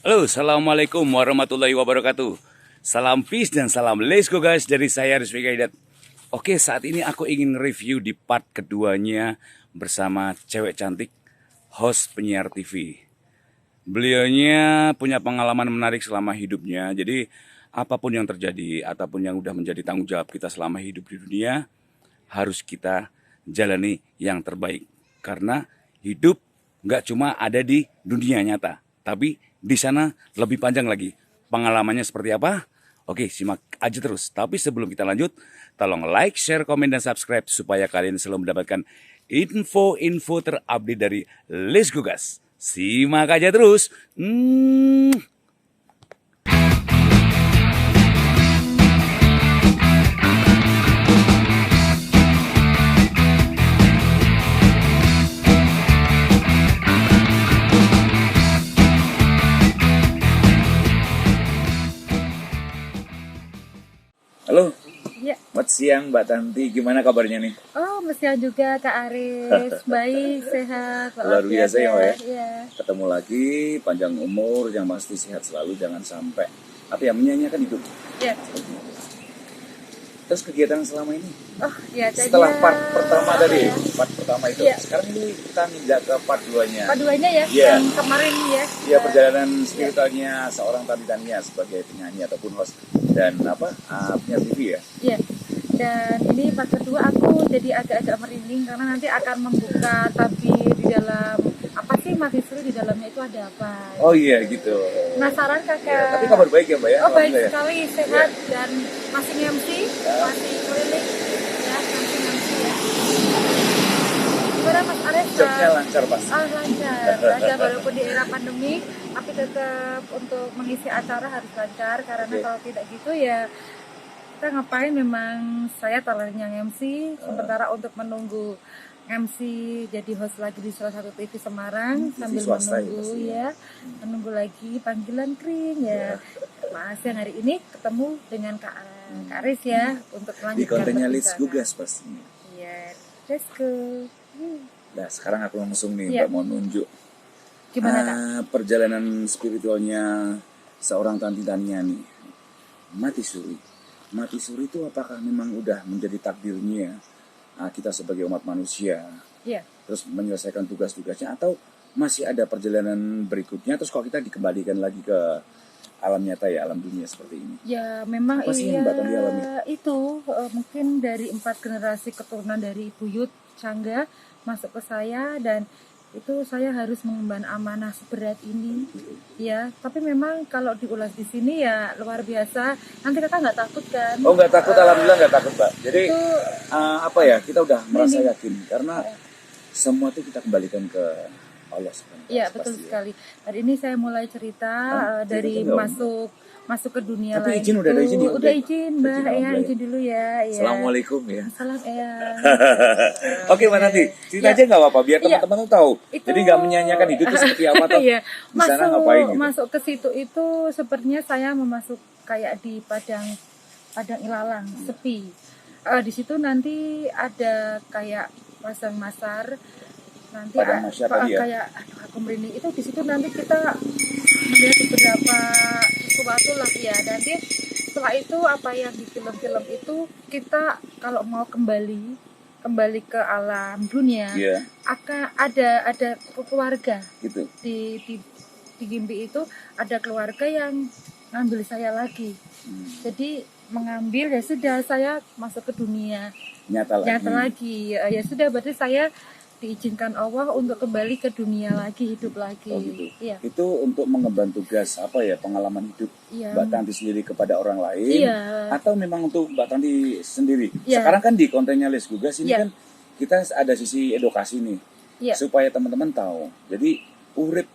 Halo, assalamualaikum warahmatullahi wabarakatuh. Salam peace dan salam let's go guys dari saya Rizky Kaidat. Oke, saat ini aku ingin review di part keduanya bersama cewek cantik, host penyiar TV. Beliaunya punya pengalaman menarik selama hidupnya. Jadi apapun yang terjadi ataupun yang udah menjadi tanggung jawab kita selama hidup di dunia, harus kita jalani yang terbaik. Karena hidup nggak cuma ada di dunia nyata, tapi di sana lebih panjang lagi. Pengalamannya seperti apa? Oke, simak aja terus. Tapi sebelum kita lanjut, tolong like, share, komen, dan subscribe supaya kalian selalu mendapatkan info-info terupdate dari Let's Go Gas. Simak aja terus. Halo, Ya. selamat siang Mbak Tanti. Gimana kabarnya nih? Oh, Mesian juga Kak Aris. Baik, sehat. Luar biasa ya, Mbak ya? Iya. Ketemu lagi, panjang umur, yang pasti sehat selalu, jangan sampai menyanyiakan hidup. Ya. Terus kegiatan selama ini? Oh, ya. Setelah part pertama tadi, ya? part pertama itu. Iya. Sekarang ini kita pindah ke part 2-nya. Keduanya ya, Iya. yang kemarin ya. Ya, perjalanan spiritualnya seorang Tanti Tania sebagai penyanyi ataupun host dan penyiar TV ya. Iya. Dan ini part kedua aku jadi agak-agak merinding karena nanti akan membuka tabir di dalam apa sih Matisuri, di dalamnya itu ada apa? Oh iya gitu. Penasaran Kakak? Ya, tapi kabar baik ya Mbak ya? Oh, baik Alhamdulillah ya. sekali, sehat dan masih MC, masih keliling ya, MC ya. Gimana Mas Ares? Jobnya lancar pas. Lancar walaupun di era pandemi, tapi tetap untuk mengisi acara harus lancar karena Oke. kalau tidak gitu ya kita ngapain, memang saya talentnya MC, sementara untuk menunggu MC jadi host lagi di salah satu TV Semarang TV sambil swasta ya menunggu pastinya. ya, menunggu lagi panggilan kring ya. Mas yang hari ini ketemu dengan Kak Aris ya untuk Di melanjutkan kontennya Let's Go perbincangan. Gas pastinya. Iya, let's go. Nah sekarang aku langsung nih Iya. Mbak mau nunjuk Gimana Kak? perjalanan spiritualnya seorang Tanti Tania nih. Matisuri. Matisuri itu apakah memang udah menjadi takdirnya kita sebagai umat manusia Iya. terus menyelesaikan tugas-tugasnya, atau masih ada perjalanan berikutnya terus kalau kita dikembalikan lagi ke alam nyata ya, alam dunia seperti ini? Ya memang Apa sih yang iya, Mbak Tandi alami? itu mungkin dari 4 generasi keturunan dari Buyut Cangga masuk ke saya, dan itu saya harus mengemban amanah seberat ini ya. Tapi memang kalau diulas di sini ya luar biasa. Nanti Kakak nggak takut kan? Oh nggak takut, alhamdulillah nggak takut Mbak. Jadi Itu kita udah merasa Ini. yakin karena semua itu kita kembalikan ke Allah subhanahu wa ta'ala. ya betul pasti ya. sekali. Hari ini saya mulai cerita dari cerita dong. masuk ke dunia Tapi lain. izin, udah ada izin ya? Udah izin Mbak, Izin, ya alhamdulillah. izin dulu ya. Assalamualaikum ya. Salam ya. Oke Mbak Nanti, cerita Ya. aja nggak apa-apa biar Iya. teman-teman tuh tahu. Itu- Jadi nggak menyanyiakan hidup itu seperti apa tuh. Iya. Di sana ngapain gitu. Masuk ke situ itu sepertinya saya memasuk kayak di padang ilalang sepi. Di situ nanti ada kayak pasang masar, nanti Padang masyar tadi ya? kayak aku merinding itu. Di situ nanti kita melihat beberapa sesuatu lah ya. Nanti setelah itu apa yang di film-film itu, kita kalau mau kembali ke alam dunia, Iya, akan ada keluarga gitu. di Gimbi itu, ada keluarga yang ngambil saya lagi. Jadi mengambil, ya sudah saya masuk ke dunia Nyata lagi. ya sudah, berarti saya diizinkan Allah untuk kembali ke dunia lagi, hidup lagi. Oh gitu. Iya. Itu untuk mengemban tugas pengalaman hidup Iya. Mbak Tanti sendiri kepada orang lain, Iya. atau memang untuk Mbak Tanti sendiri? Iya. Sekarang kan di kontennya Let's Go Gas ini Iya. kan kita ada sisi edukasi nih, Iya. supaya teman-teman tahu. Jadi urip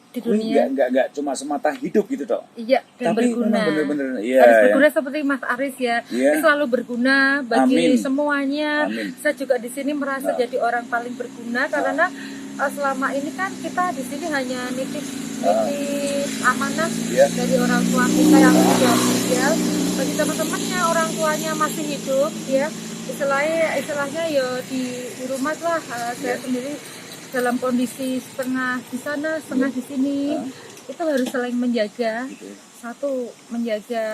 Di kuwi dunia. nggak cuma semata hidup gitu toh. Iya, dan Tapi berguna. memang bener-bener Harus berguna seperti Mas Aris ya. Iya. Ini selalu berguna bagi Amin. semuanya. Amin. Saya juga di sini merasa Nah. jadi orang paling berguna karena selama ini kan kita di sini hanya nitip amanah Iya. dari orang tua kita yang sudah meninggal. Bagi teman-temannya orang tuanya masih hidup ya, istilahnya ya di rumah lah. Saya sendiri dalam kondisi setengah di sana, setengah di sini. itu harus saling menjaga. Gitu. Satu, menjaga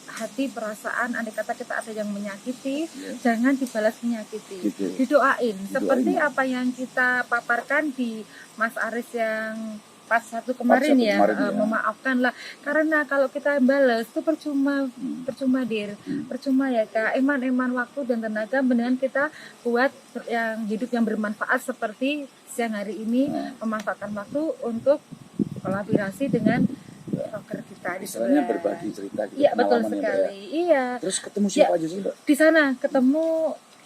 hati, perasaan, andai kata kita ada yang menyakiti, Iya. jangan dibalas menyakiti. Gitu. Didoain. Seperti Didoain. apa yang kita paparkan di Mas Aris yang pas satu kemarin Part 1 ya, kemarin ya. memaafkan lah. Karena kalau kita balas itu percuma, percuma dir, percuma ya kak. Eman waktu dan tenaga, mendingan kita buat yang hidup yang bermanfaat seperti siang hari ini, memanfaatkan waktu untuk kolaborasi dengan rocker kita di Istilahnya sebelah. berbagi cerita gitu. Iya betul pengalaman ya, Mbak, ya. sekali. Iya. Terus ketemu siapa aja sih, Mbak? Di sana ketemu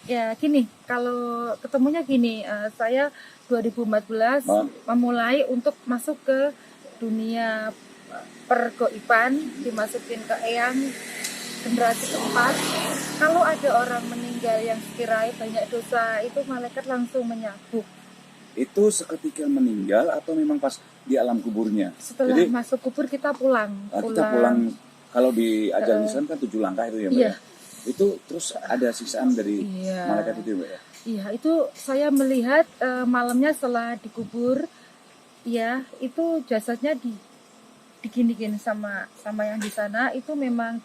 ya gini, kalau ketemunya gini, saya 2014 memulai untuk masuk ke dunia pergoiban, dimasukin ke eyang generasi keempat. Kalau ada orang meninggal yang sekiranya banyak dosa, itu malaikat langsung menyabuk. Itu seketika meninggal atau memang pas di alam kuburnya? Setelah Jadi masuk kubur kita pulang. kita pulang, kalau di ajaran Islam kan 7 langkah itu ya, Mbak. Iya. Ya? Itu terus ada siksaan dari Iya. malaikat itu ya, Mbak ya? Iya, itu saya melihat malamnya setelah dikubur, ya itu jasadnya diginiin sama yang di sana. Itu memang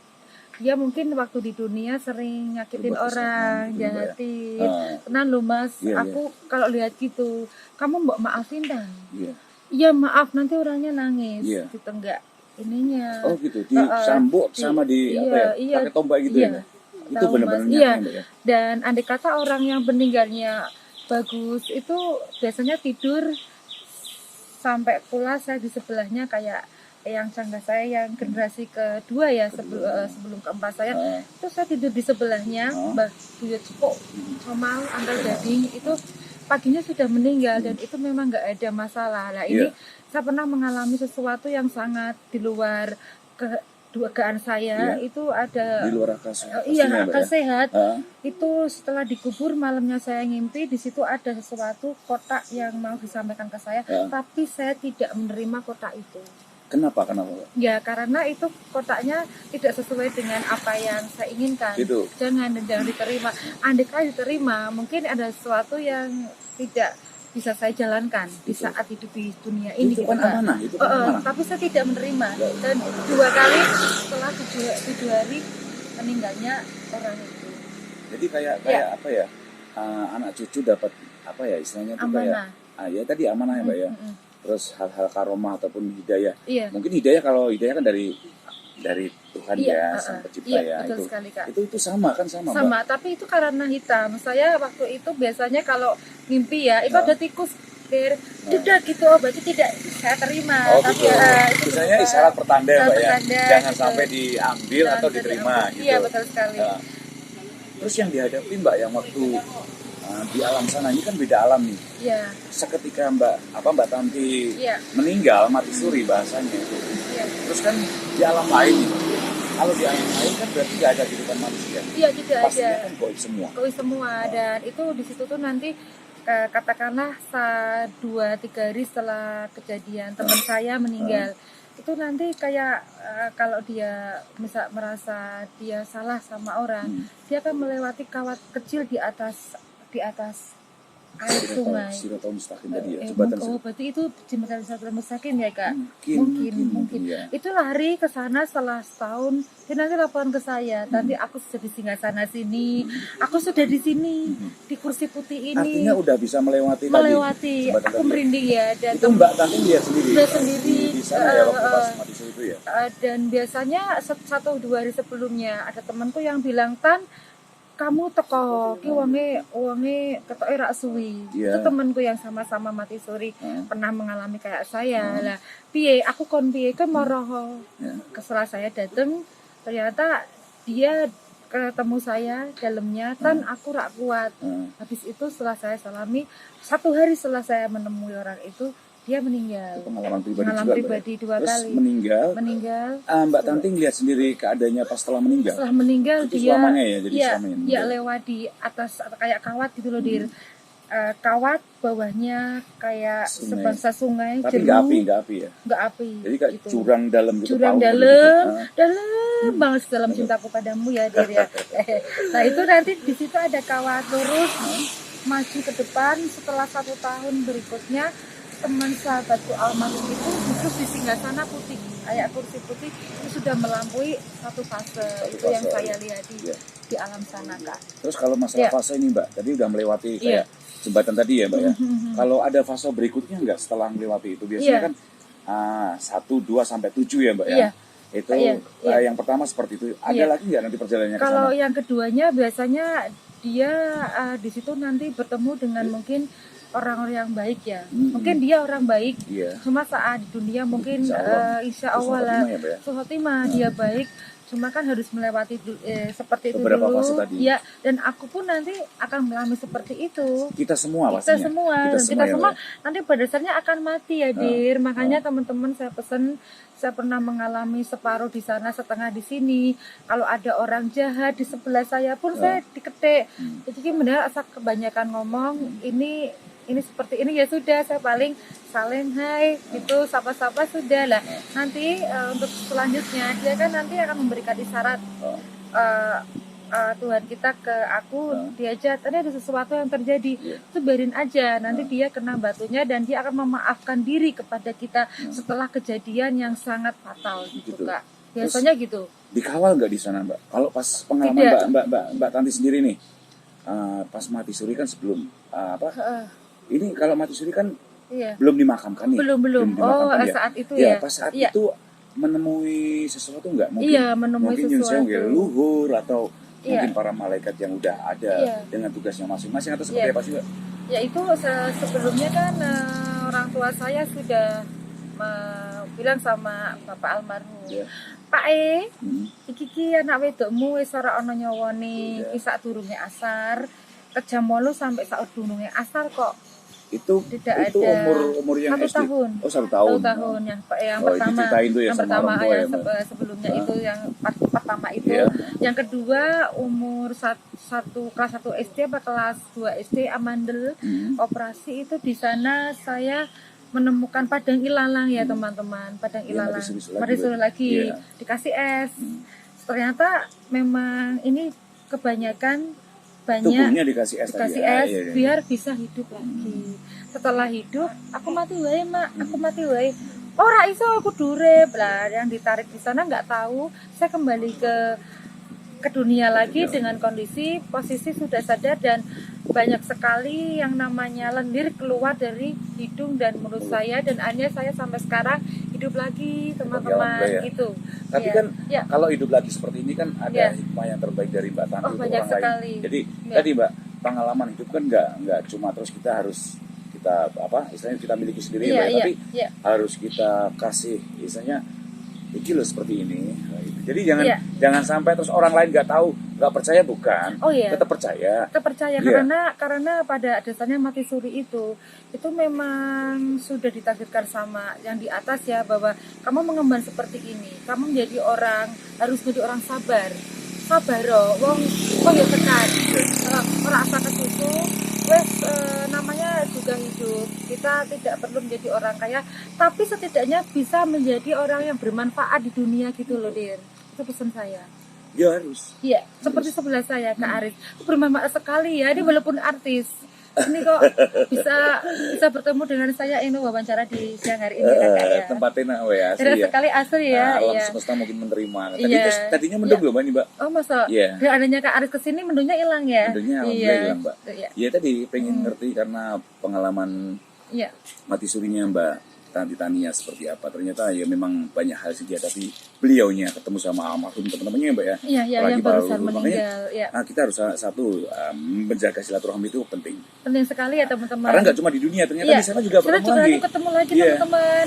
dia mungkin waktu di dunia sering nyakitin Berbuat orang, kesalahan, gitu, Mbak, ya? jahatin. Ah. Tenan lo mas, Iya, aku kalau lihat gitu, kamu mbok maafin dah. Iya. Iya maaf, nanti orangnya nangis, Iya. ditenggak ininya. Oh gitu, disambut sama di apa ya? Iya, Pakai tombak gitu iya. ya. Mbak? Itu Tahu, benar-benar Mas. nyata Iya. ya, Mbak ya. Dan andai kata orang yang meninggalnya bagus itu biasanya tidur sampai pula saya di sebelahnya kayak yang cangga saya yang generasi kedua ya, sebelum keempat saya itu saya tidur di sebelahnya Mbah Buyut Cukuk Comal Anggal Gading itu paginya sudah meninggal dan itu memang nggak ada masalah. Nah ini saya pernah mengalami sesuatu yang sangat di luar kedugaan saya. Itu ada Di luar akal sehat. iya pastinya, Mbak, akal ya. sehat. Ah. Itu setelah dikubur malamnya saya ngimpi, di situ ada sesuatu kotak yang mau disampaikan ke saya, tapi saya tidak menerima kotak itu. Kenapa? Mbak? Ya karena itu kotaknya tidak sesuai dengan apa yang saya inginkan. Gitu. Jangan diterima. Andai kata diterima, mungkin ada sesuatu yang tidak bisa saya jalankan di saat hidup di dunia ini. Itu kan Kak. amanah, itu kan amanah. Tapi saya tidak menerima dan 2 kali setelah 7 hari meninggalnya orang itu. Jadi kayak apa ya? Anak cucu dapat apa ya istilahnya itu Amanah. kayak ya tadi amanah ya, Mbak ya. Terus hal-hal karomah ataupun hidayah. Iya. Mungkin hidayah, kalau hidayah kan dari Tuhan Iya, ya, Sang Pencipta iya, ya. betul Itu sekali, Kak. itu sama kan sama, Mbak? Sama, tapi itu karena hitam. Saya waktu itu biasanya kalau mimpi ya, itu ada tikus. Tidak gitu, berarti tidak saya terima. Oh Tapi gitu. itu Misalnya berupa isyarat pertanda, Mbak ya. pertanda, Jangan gitu. sampai diambil atau diterima gitu. Iya, betul sekali. Nah, terus yang dihadapi Mbak yang waktu di alam sana ini kan beda alam nih. Iya. Seketika Mbak Tanti Iya. meninggal mati suri bahasanya. Iya. Terus kan di alam lain nih. Kalau di alam lain kan berarti nggak ada kehidupan manusia. Iya, tidak ada. Pastinya kan goib semua. Goib semua dan itu di situ tuh nanti katakanlah 2-3 hari setelah kejadian teman saya meninggal. Itu nanti kayak kalau dia misal merasa dia salah sama orang, dia akan melewati kawat kecil di atas air sungai. Siratal Mustaqim tadi ya. Jembatan Berarti itu jembatan Siratal Mustaqim ya kak? Mungkin ya. Itu lari ke sana setelah setahun. Dia nanti laporan ke saya. Tadi aku sudah di singgasana sini. Aku sudah di sini di kursi putih ini. Artinya udah bisa melewati Aku merinding ya. Dan itu Mbak Tanti lihat sendiri. Lihat sendiri. Di sana ya waktu pas mati suri itu ya. Dan biasanya 1-2 hari sebelumnya ada temanku yang bilang, Tan, kamu teko ki wonge ketoke rak suwi. Itu temanku yang sama-sama mati suri pernah mengalami kayak saya. Lah piye aku kon piye kan moroh. Setelah saya datang ternyata dia ketemu saya dalamnya, Tan aku rak kuat. Habis itu setelah saya salami 1 hari setelah saya menemui orang itu, dia meninggal. Itu pengalaman pribadi 2 Terus kali. Meninggal. Mbak Tanti lihat sendiri keadaannya pas setelah meninggal. Setelah meninggal itu dia selamanya ya, jadi selamanya. Iya, lewat di atas kayak kawat gitu loh, Dir. Kawat bawahnya kayak sebangsa sungai. Tapi nggak api ya. Nggak api. Jadi kayak gitu, jurang dalam gitu. Jurang dalam banget dalam cintaku padamu ya, Dir ya. Nah itu nanti di situ ada kawat lurus maju ke depan. Setelah 1 tahun berikutnya teman sahabatku almarhum itu justru di Singgasana putih, kayak kursi putih itu sudah melampaui satu fase. Itu yang fase. saya lihat Iya. di alam sana, Kak. Terus kalau masalah Iya. fase ini Mbak, tadi udah melewati Iya. kayak jembatan tadi ya Mbak ya. Kalau ada fase berikutnya nggak setelah melewati itu? Biasanya Iya. kan 1, 2 sampai 7 ya Mbak ya. Iya. Itu Iya. yang pertama seperti itu. Ada Iya. lagi nggak nanti perjalanannya ke Kalau sana? yang keduanya biasanya dia di situ nanti bertemu dengan mungkin orang-orang yang baik ya. Mungkin dia orang baik. Iya. Cuma saat di dunia mungkin insya Terus Allah lah khotimah ya, Mbak ya? khotimah dia baik. Cuma kan harus melewati seperti itu Beberapa dulu. fase tadi. Ya, dan aku pun nanti akan mengalami seperti itu. Kita semua Kita pastinya. semua, Kita dan semua, kita ya, semua Mbak ya? nanti pada dasarnya akan mati ya, Dir. Makanya teman-teman saya pesan, saya pernah mengalami separuh di sana, setengah di sini. Kalau ada orang jahat di sebelah saya pun saya diketik. Jadi mendengar asal kebanyakan ngomong ini seperti ini, ya sudah, saya paling saling hai gitu, sapa-sapa sudah lah. Nanti untuk selanjutnya dia kan nanti akan memberikan isyarat Tuhan kita ke aku, diajak tadi ada sesuatu yang terjadi, itu biarin aja, nanti dia kena batunya dan dia akan memaafkan diri kepada kita setelah kejadian yang sangat fatal gitu, Gitu. Kak. Biasanya gitu. Dikawal nggak di sana Mbak? Kalau pas pengalaman Tidak. Mbak Tanti sendiri nih, pas mati suri kan sebelum ini kalau mati suri kan Iya. belum dimakamkan nih. Belum. dimakamkan ya? Saat itu Ya, ya. pas saat Iya. itu menemui sesuatu nggak? Mungkin, Iya, menemui mungkin Yun Seong ya, sesuatu. leluhur atau Iya. mungkin para malaikat yang udah ada Iya. dengan tugasnya masing-masing atau seperti Iya. apa sih Mbak? Ya itu sebelumnya kan orang tua saya sudah bilang sama bapak almarhum, Iya. Pak iki anak wedokmu wis ora ana nyawane, Iya. iki sak durunge asar, ke jam 8 sampai sak durunge asar kok Itu tidak itu ada. umur yang 1 SD. tahun. Oh, 1 tahun. 1 tahun yang Oh, pertama. diceritain tuh ya Yang sama pertama orang tua yang ya, Mbak? sebelumnya itu yang pertama itu. Iya. Yang kedua umur kelas 1 SD apa kelas 2 SD amandel operasi itu di sana saya menemukan padang ilalang ya teman-teman, padang Iya, ilalang. mati suri lagi. Iya. Dikasih es. Ternyata memang ini kebanyakan Tubuhnya dikasih es tadi. dikasih es biar bisa hidup lagi. Setelah hidup aku mati wae mak, aku mati wae. Ora iso aku durip lah, yang ditarik di sana nggak tahu. Saya kembali ke dunia lagi dengan kondisi posisi sudah sadar dan banyak sekali yang namanya lendir keluar dari hidung dan mulut saya, dan akhirnya saya sampai sekarang hidup lagi teman-teman Ya. gitu. Tapi Ya. kan Ya. kalau hidup lagi seperti ini kan ada Ya. hikmah yang terbaik dari Mbak Tanti Oh, untuk banyak orang sekali. lain. Jadi Ya. tadi Mbak, pengalaman hidup kan nggak cuma terus kita harus kita istilahnya kita miliki sendiri ya, Mbak, Iya, tapi iya. harus kita kasih istilahnya iki loh seperti ini. Nah, itu. Jadi Iya. jangan sampai terus orang lain nggak tahu, nggak percaya, bukan. Oh iya. Tetap percaya. Kita percaya Iya. karena pada dasarnya mati suri itu memang sudah ditakdirkan sama yang di atas ya, bahwa kamu mengemban seperti ini, kamu menjadi orang, harus menjadi orang sabar wong ya tekan orang asa kesusu wes namanya juga hidup. Kita tidak perlu menjadi orang kaya, tapi setidaknya bisa menjadi orang yang bermanfaat di dunia gitu loh, Dir. Itu pesan saya. Ya harus. Iya, seperti sebelah saya Kak Aris. Itu bermanfaat sekali ya, dia walaupun artis. Ini kok bisa bertemu dengan saya ini wawancara di siang hari ini Kak ya. Tempatnya asli Keren ya. sekali asli ya. Alam Iya. semesta mungkin menerima. Iya. Tadinya mendung Iya. loh Mbak, ini, Mbak. Oh masa? Iya. Dengan adanya Kak Aris kesini mendungnya hilang ya? Mendungnya Iya. alhamdulillah hilang, Mbak. Iya. Ya tadi pengen ngerti karena pengalaman Iya. mati surinya Mbak Tanti Tania seperti apa. Ternyata ya memang banyak hal sih dia, tapi beliaunya ketemu sama almarhum teman-temannya Mbak ya. Iya, iya, Apalagi yang barusan Makanya, meninggal. Iya. kita harus satu menjaga silaturahmi itu penting. Penting sekali ya teman-teman. Karena nggak cuma di dunia, ternyata Iya. di sana juga Kita bertemu lagi. ketemu lagi Iya.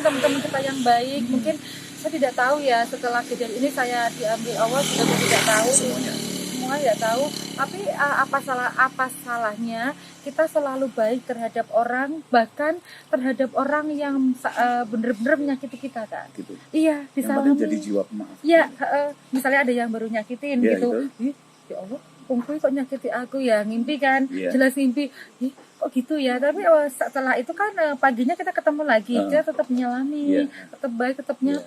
teman-teman kita yang baik. Mungkin saya tidak tahu ya, setelah kejadian ini saya diambil awal juga saya tidak tahu semua tidak tahu, tapi apa salahnya kita selalu baik terhadap orang, bahkan terhadap orang yang benar-benar menyakiti kita kan. Gitu. Iya, Yang disalami. penting jadi jiwa pemaaf. Iya, misalnya ada yang baru nyakitin Iya, gitu. gitu. Ih, ya Allah, Pungkuy kok nyakiti aku ya, ngimpi kan, Iya. jelas ngimpi. Ih, kok gitu ya, tapi setelah itu kan paginya kita ketemu lagi, dia tetap menyelami, Iya. tetap baik, tetap Iya.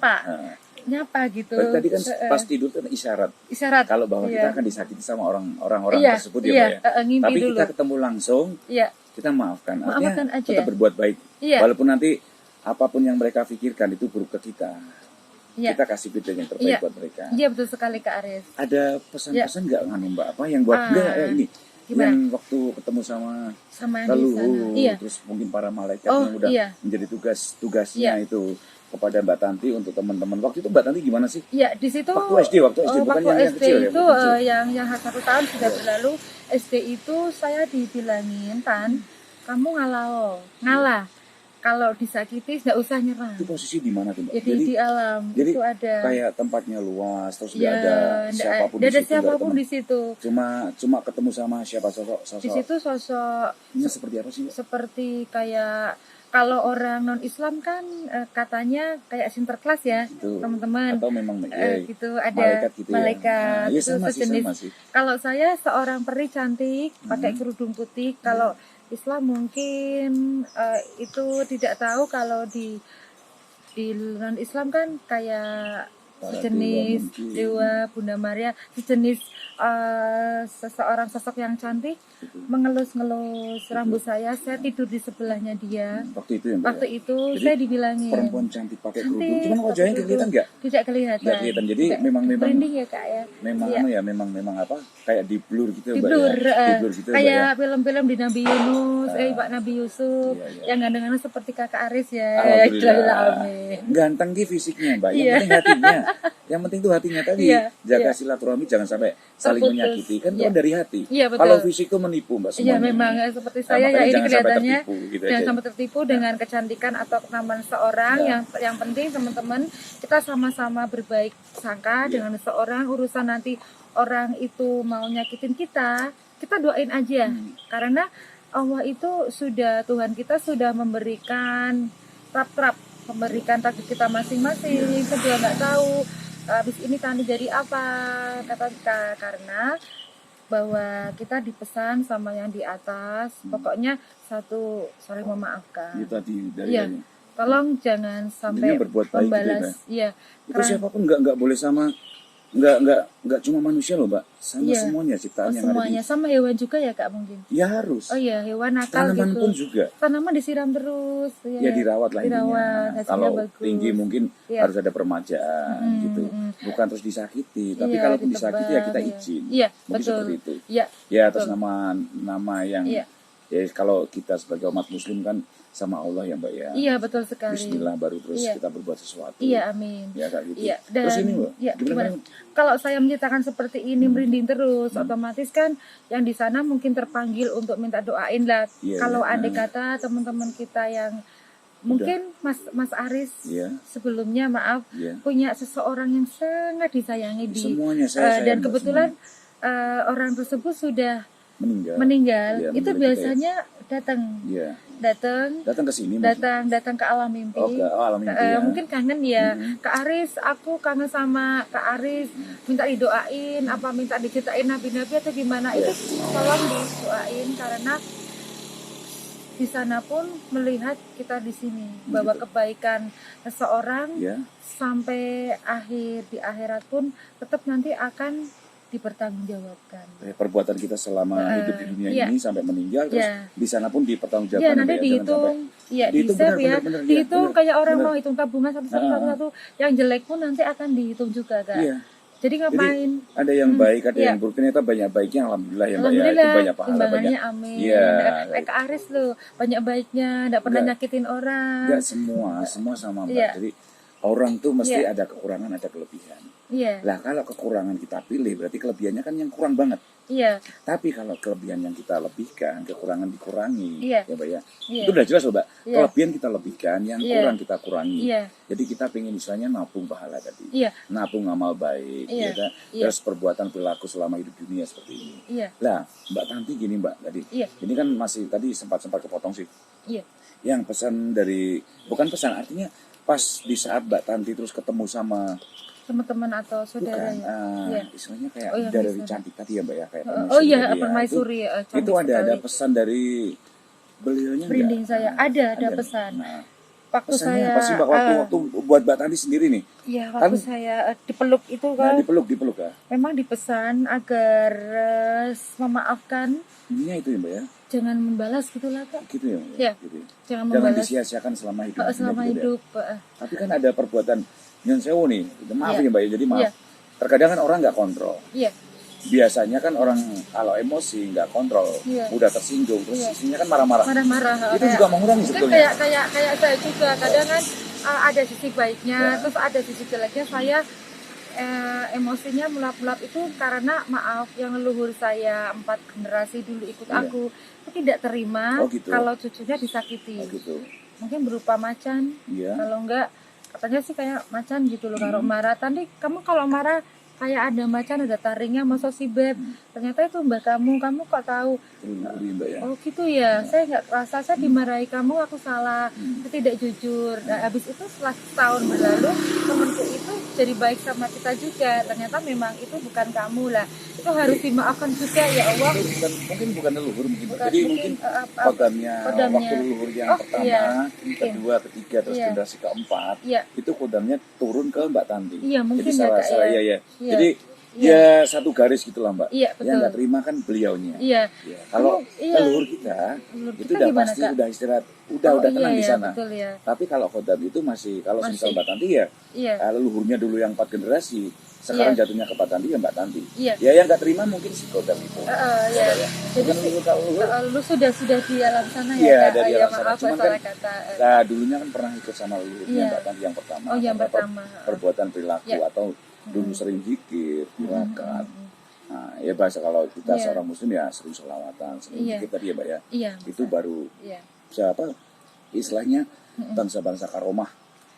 nyapa gitu. Berarti tadi kan pas tidur kan isyarat Isyarat. kalau bahwa Iya. kita akan disakiti sama orang-orang Iya, tersebut ya iya, Mbak ya. ngimpi Tapi dulu. kita ketemu langsung, Iya, kita maafkan. Artinya Maafkan aja. tetap berbuat baik. Iya. Walaupun nanti apapun yang mereka pikirkan itu buruk ke kita. Iya. Kita kasih feedback yang terbaik Iya. buat mereka. Iya, betul sekali Kak Aris. Ada pesan-pesan nggak nganu Mbak apa yang buat Ah, enggak ini gimana? yang waktu ketemu sama Sama yang di sana. leluhur Iya. terus mungkin para malaikat Oh, yang udah iya. menjadi tugasnya Iya. itu kepada Mbak Tanti untuk teman-teman. Waktu itu Mbak Tanti gimana sih? Iya, di situ Waktu SD bukan waktu yang SD kecil ya, itu waktu kecil. yang 1 tahun sudah berlalu. SD itu saya dibilangin, Tan, kamu ngalah. Kalau disakiti nggak usah nyerah. Itu posisi di mana tuh Mbak? Jadi di alam jadi itu ada. kayak tempatnya luas terus nggak Ya, ada siapapun nggak ada di situ, nggak siapapun teman. di situ. Cuma ketemu sama siapa Di sosok situ sosok seperti apa sih Mbak? seperti kayak kalau orang non Islam kan katanya kayak sinterklas ya, Itu teman-teman. atau memang ya, Gitu ada malaikat gitu ya. malaikat, Nah, ya itu sama sih, sejenis. sama sih. Kalau saya seorang peri cantik pakai kerudung putih. Kalau Islam mungkin itu tidak tahu. Kalau di non Islam kan kayak Para sejenis mungkin. dewa Bunda Maria, sejenis seseorang sosok yang cantik Gitu. mengelus-ngelus rambut saya tidur di sebelahnya dia. Waktu itu ya Mbak. Waktu ya? itu Jadi, saya dibilangin perempuan cantik pakai cantik, kerudung, cuman wajahnya pakai kelihatan kerudung. nggak? Tidak kelihatan. Nggak kelihatan. Jadi memang merinding ya Kak ya. memang Iya. anu ya memang apa kayak di blur gitu Di Mbak blur, ya. Di blur gitu Mbak ya. kayak film-film di Nabi Yunus, Pak Nabi Yusuf, Iya, iya. yang gandeng-gandeng seperti Kakak Aris ya. Alhamdulillah. Amin. Ganteng di fisiknya Mbak. Yang Iya. penting hatinya. Yang penting tuh hatinya tadi. Iya, Jaga iya. silaturahmi jangan sampai saling Terputus. menyakiti. Kan Iya. itu dari hati. Iya, betul. Kalau fisik tuh menipu Mbak Iya semuanya. memang seperti Nah, saya ya makanya ini jangan sampai kelihatannya tertipu, gitu jangan aja. sampai tertipu dengan kecantikan atau kenaman seorang. Ya. Yang penting teman-teman kita sama-sama berbaik sangka Ya. dengan seorang. Urusan nanti orang itu mau nyakitin kita doain aja. Karena Allah itu Tuhan kita sudah memberikan memberikan takdir kita masing-masing. Kita nggak tahu habis ini tani jadi apa kata kita, karena bahwa kita dipesan sama yang di atas, pokoknya satu saling memaafkan. Itu tadi dari Iya. Tolong jangan sampai Intinya berbuat baik gitu ya, membalas. Mbak. Iya. itu Karena siapapun nggak boleh sama nggak cuma manusia loh Mbak, sama Iya. semuanya ciptaan yang ada semuanya sama hewan juga ya Kak mungkin. di. Ya harus. Oh iya, hewan nakal Tanaman gitu. pun juga. Tanaman disiram terus. Ya dirawat lah intinya. Dirawat, hasilnya Kalau bagus. tinggi mungkin Iya. harus ada permajaan gitu. Bukan terus disakiti, tapi Iya, kalaupun ditebang, disakiti ya kita iya. izin. Iya, Mungkin betul. seperti itu. Iya. Ya atas betul. nama yang Iya. ya kalau kita sebagai umat muslim kan sama Allah ya Mbak ya. Iya, betul sekali. Bismillah baru terus Iya. kita berbuat sesuatu. Iya, amin. Ya kayak gitu. Iya, dan Terus ini Mbak, ya, gimana? kalau saya menceritakan seperti ini merinding terus, otomatis kan yang di sana mungkin terpanggil untuk minta doain lah. Iya, Kalau iya. andai kata teman-teman kita yang mungkin Mas Aris Iya. sebelumnya maaf Iya. punya seseorang yang sangat disayangi Semuanya saya sayang, dan Mbak, kebetulan orang tersebut sudah meninggal. meninggal. Iya, Itu meninggal biasanya datang Iya. datang Datang ke sini maksudnya? datang ke alam mimpi. Oh, ke alam mimpi ya. Mungkin kangen ya. Kak Aris, aku kangen sama Kak Aris, minta didoain, apa minta diceritain nabi-nabi atau gimana. Itu tolong didoain karena di sana pun melihat kita di sini bahwa kebaikan seseorang Ya. sampai di akhirat pun tetap nanti akan dipertanggungjawabkan. Perbuatan kita selama hidup di dunia iya. ini sampai meninggal terus Iya. di sana pun dipertanggungjawabkan. Ya nanti Mbak, jangan dihitung, sampai- ya di dihitung, save benar, ya, benar, iya, dihitung benar, kayak orang benar. mau hitung tabungan satu-satu, yang jelek pun nanti akan dihitung juga Kak. Iya. Jadi ngapain? Ada yang baik, ada Iya. yang buruk. Ternyata banyak baiknya alhamdulillah ya Mbak ya. Itu Alhamdulillah, banyak pahala timbangannya banyak. amin. Iya. Kak Aris loh, banyak baiknya, tidak pernah Enggak. nyakitin orang. Enggak semua sama Mbak. Iya. Jadi orang tuh mesti Iya. ada kekurangan, ada kelebihan. Iya, Lah kalau kekurangan kita pilih berarti kelebihannya kan yang kurang banget. iya, Tapi kalau kelebihan yang kita lebihkan, kekurangan dikurangi, Iya. ya Mbak ya. Iya. Itu udah jelas loh Mbak. Iya. Kelebihan kita lebihkan, yang Iya. kurang kita kurangi. Iya. Jadi kita pengen misalnya nabung pahala tadi, iya, nabung amal baik, Iya. ya kan? Iya. Terus perbuatan perilaku selama hidup dunia seperti ini. iya, Lah, Mbak Tanti gini Mbak tadi. Iya. Ini kan masih tadi sempat kepotong sih. iya, Yang pesan dari bukan pesan artinya pas di saat Mbak Tanti terus ketemu sama teman-teman atau saudara bukan ya. Iya. istilahnya kayak Oh, yang dari di sana. cantik tadi ya Mbak ya kayak Oh iya, tadi ya. permaisuri, cantik Itu ada sekali. pesan dari beliaunya nggak? Merinding saya, ada pesan. Nah, Waktu pesannya saya apa sih Mbak waktu buat Mbak Tanti sendiri nih? Iya, waktu Kan- saya dipeluk itu Nah, kan dipeluk ya. memang dipesan agar memaafkan. Ininya itu ya Mbak ya. jangan membalas gitulah Kak. Gitu ya. Ya. Gitu. Jangan Jangan membalas disia-siakan selama hidup. selama Gitu ya. hidup. Tapi kan ada perbuatan nyon sewu nih. Maaf Iya. ya Mbak ya. Jadi maaf. Iya. Terkadang kan orang nggak kontrol. Iya. Biasanya kan orang kalau emosi nggak kontrol, Iya. mudah tersinggung, terus Iya. isinya kan marah-marah. Marah-marah. Itu juga mengurangi mungkin sebetulnya. kayak saya juga kadang kan ada sisi baiknya, terus ada sisi jeleknya. Saya emosinya melap-melap itu karena maaf yang leluhur saya 4 generasi dulu ikut Iya. aku itu tidak terima Oh, gitu. kalau cucunya disakiti. Oh, gitu. Mungkin berupa macan, Iya. kalau enggak katanya sih kayak macan gitu loh kalau marah. Tadi kamu kalau marah kayak ada macan, ada taringnya, masa sih beb, ternyata itu mbak kamu kok tahu. Ngeri, Mbak ya. Oh gitu ya, saya nggak rasa saya dimarahi kamu, aku salah, saya tidak jujur. Nah, habis itu setelah setahun berlalu, temanku itu jadi baik sama kita juga. Ternyata memang itu bukan kamu lah, itu harus dimaafkan juga ya Allah. Itu mungkin bukan leluhur mungkin, Mbak. Bukan, Jadi mungkin, mungkin kodamnya waktu leluhur yang Oh, pertama, iya. kedua, ketiga, terus Iya. generasi keempat, Iya. itu kodamnya turun ke Mbak Tanti. Iya, mungkin Jadi ya, salah, Kak, salah, ya. iya. Iya. Jadi ya satu garis gitulah Mbak. Iya, Yang betul. nggak terima kan beliaunya. Iya. Ya. Kalau Iya. leluhur kita, Leluhur itu kita udah gimana, pasti Kak? udah istirahat, udah tenang di iya, sana. betul ya. Tapi kalau kodam itu masih, kalau Masih. misal Mbak Tanti ya, Iya. leluhurnya dulu yang 4 generasi, sekarang Iya. jatuhnya ke Mbak Tanti ya Mbak Tanti. Iya. Ya yang nggak terima mungkin si kodam itu. Iya. Jadi Bukan leluhur kalau leluhur. lu sudah di alam sana ya Iya, Kak? dari Iya, alam sana. maaf Cuman salah kan, kata. Nah, dulunya kan pernah ikut sama leluhurnya Iya. Mbak Tanti yang pertama. Oh, yang Karena pertama. Perbuatan perilaku Iya. atau dulu sering zikir, tirakat. Mm-mm. Nah, ya bahasa kalau kita Iya. seorang muslim ya sering selawatan, sering Iya. zikir tadi ya Mbak ya. Iya. Itu baru Iya. siapa istilahnya bangsa-bangsa karomah.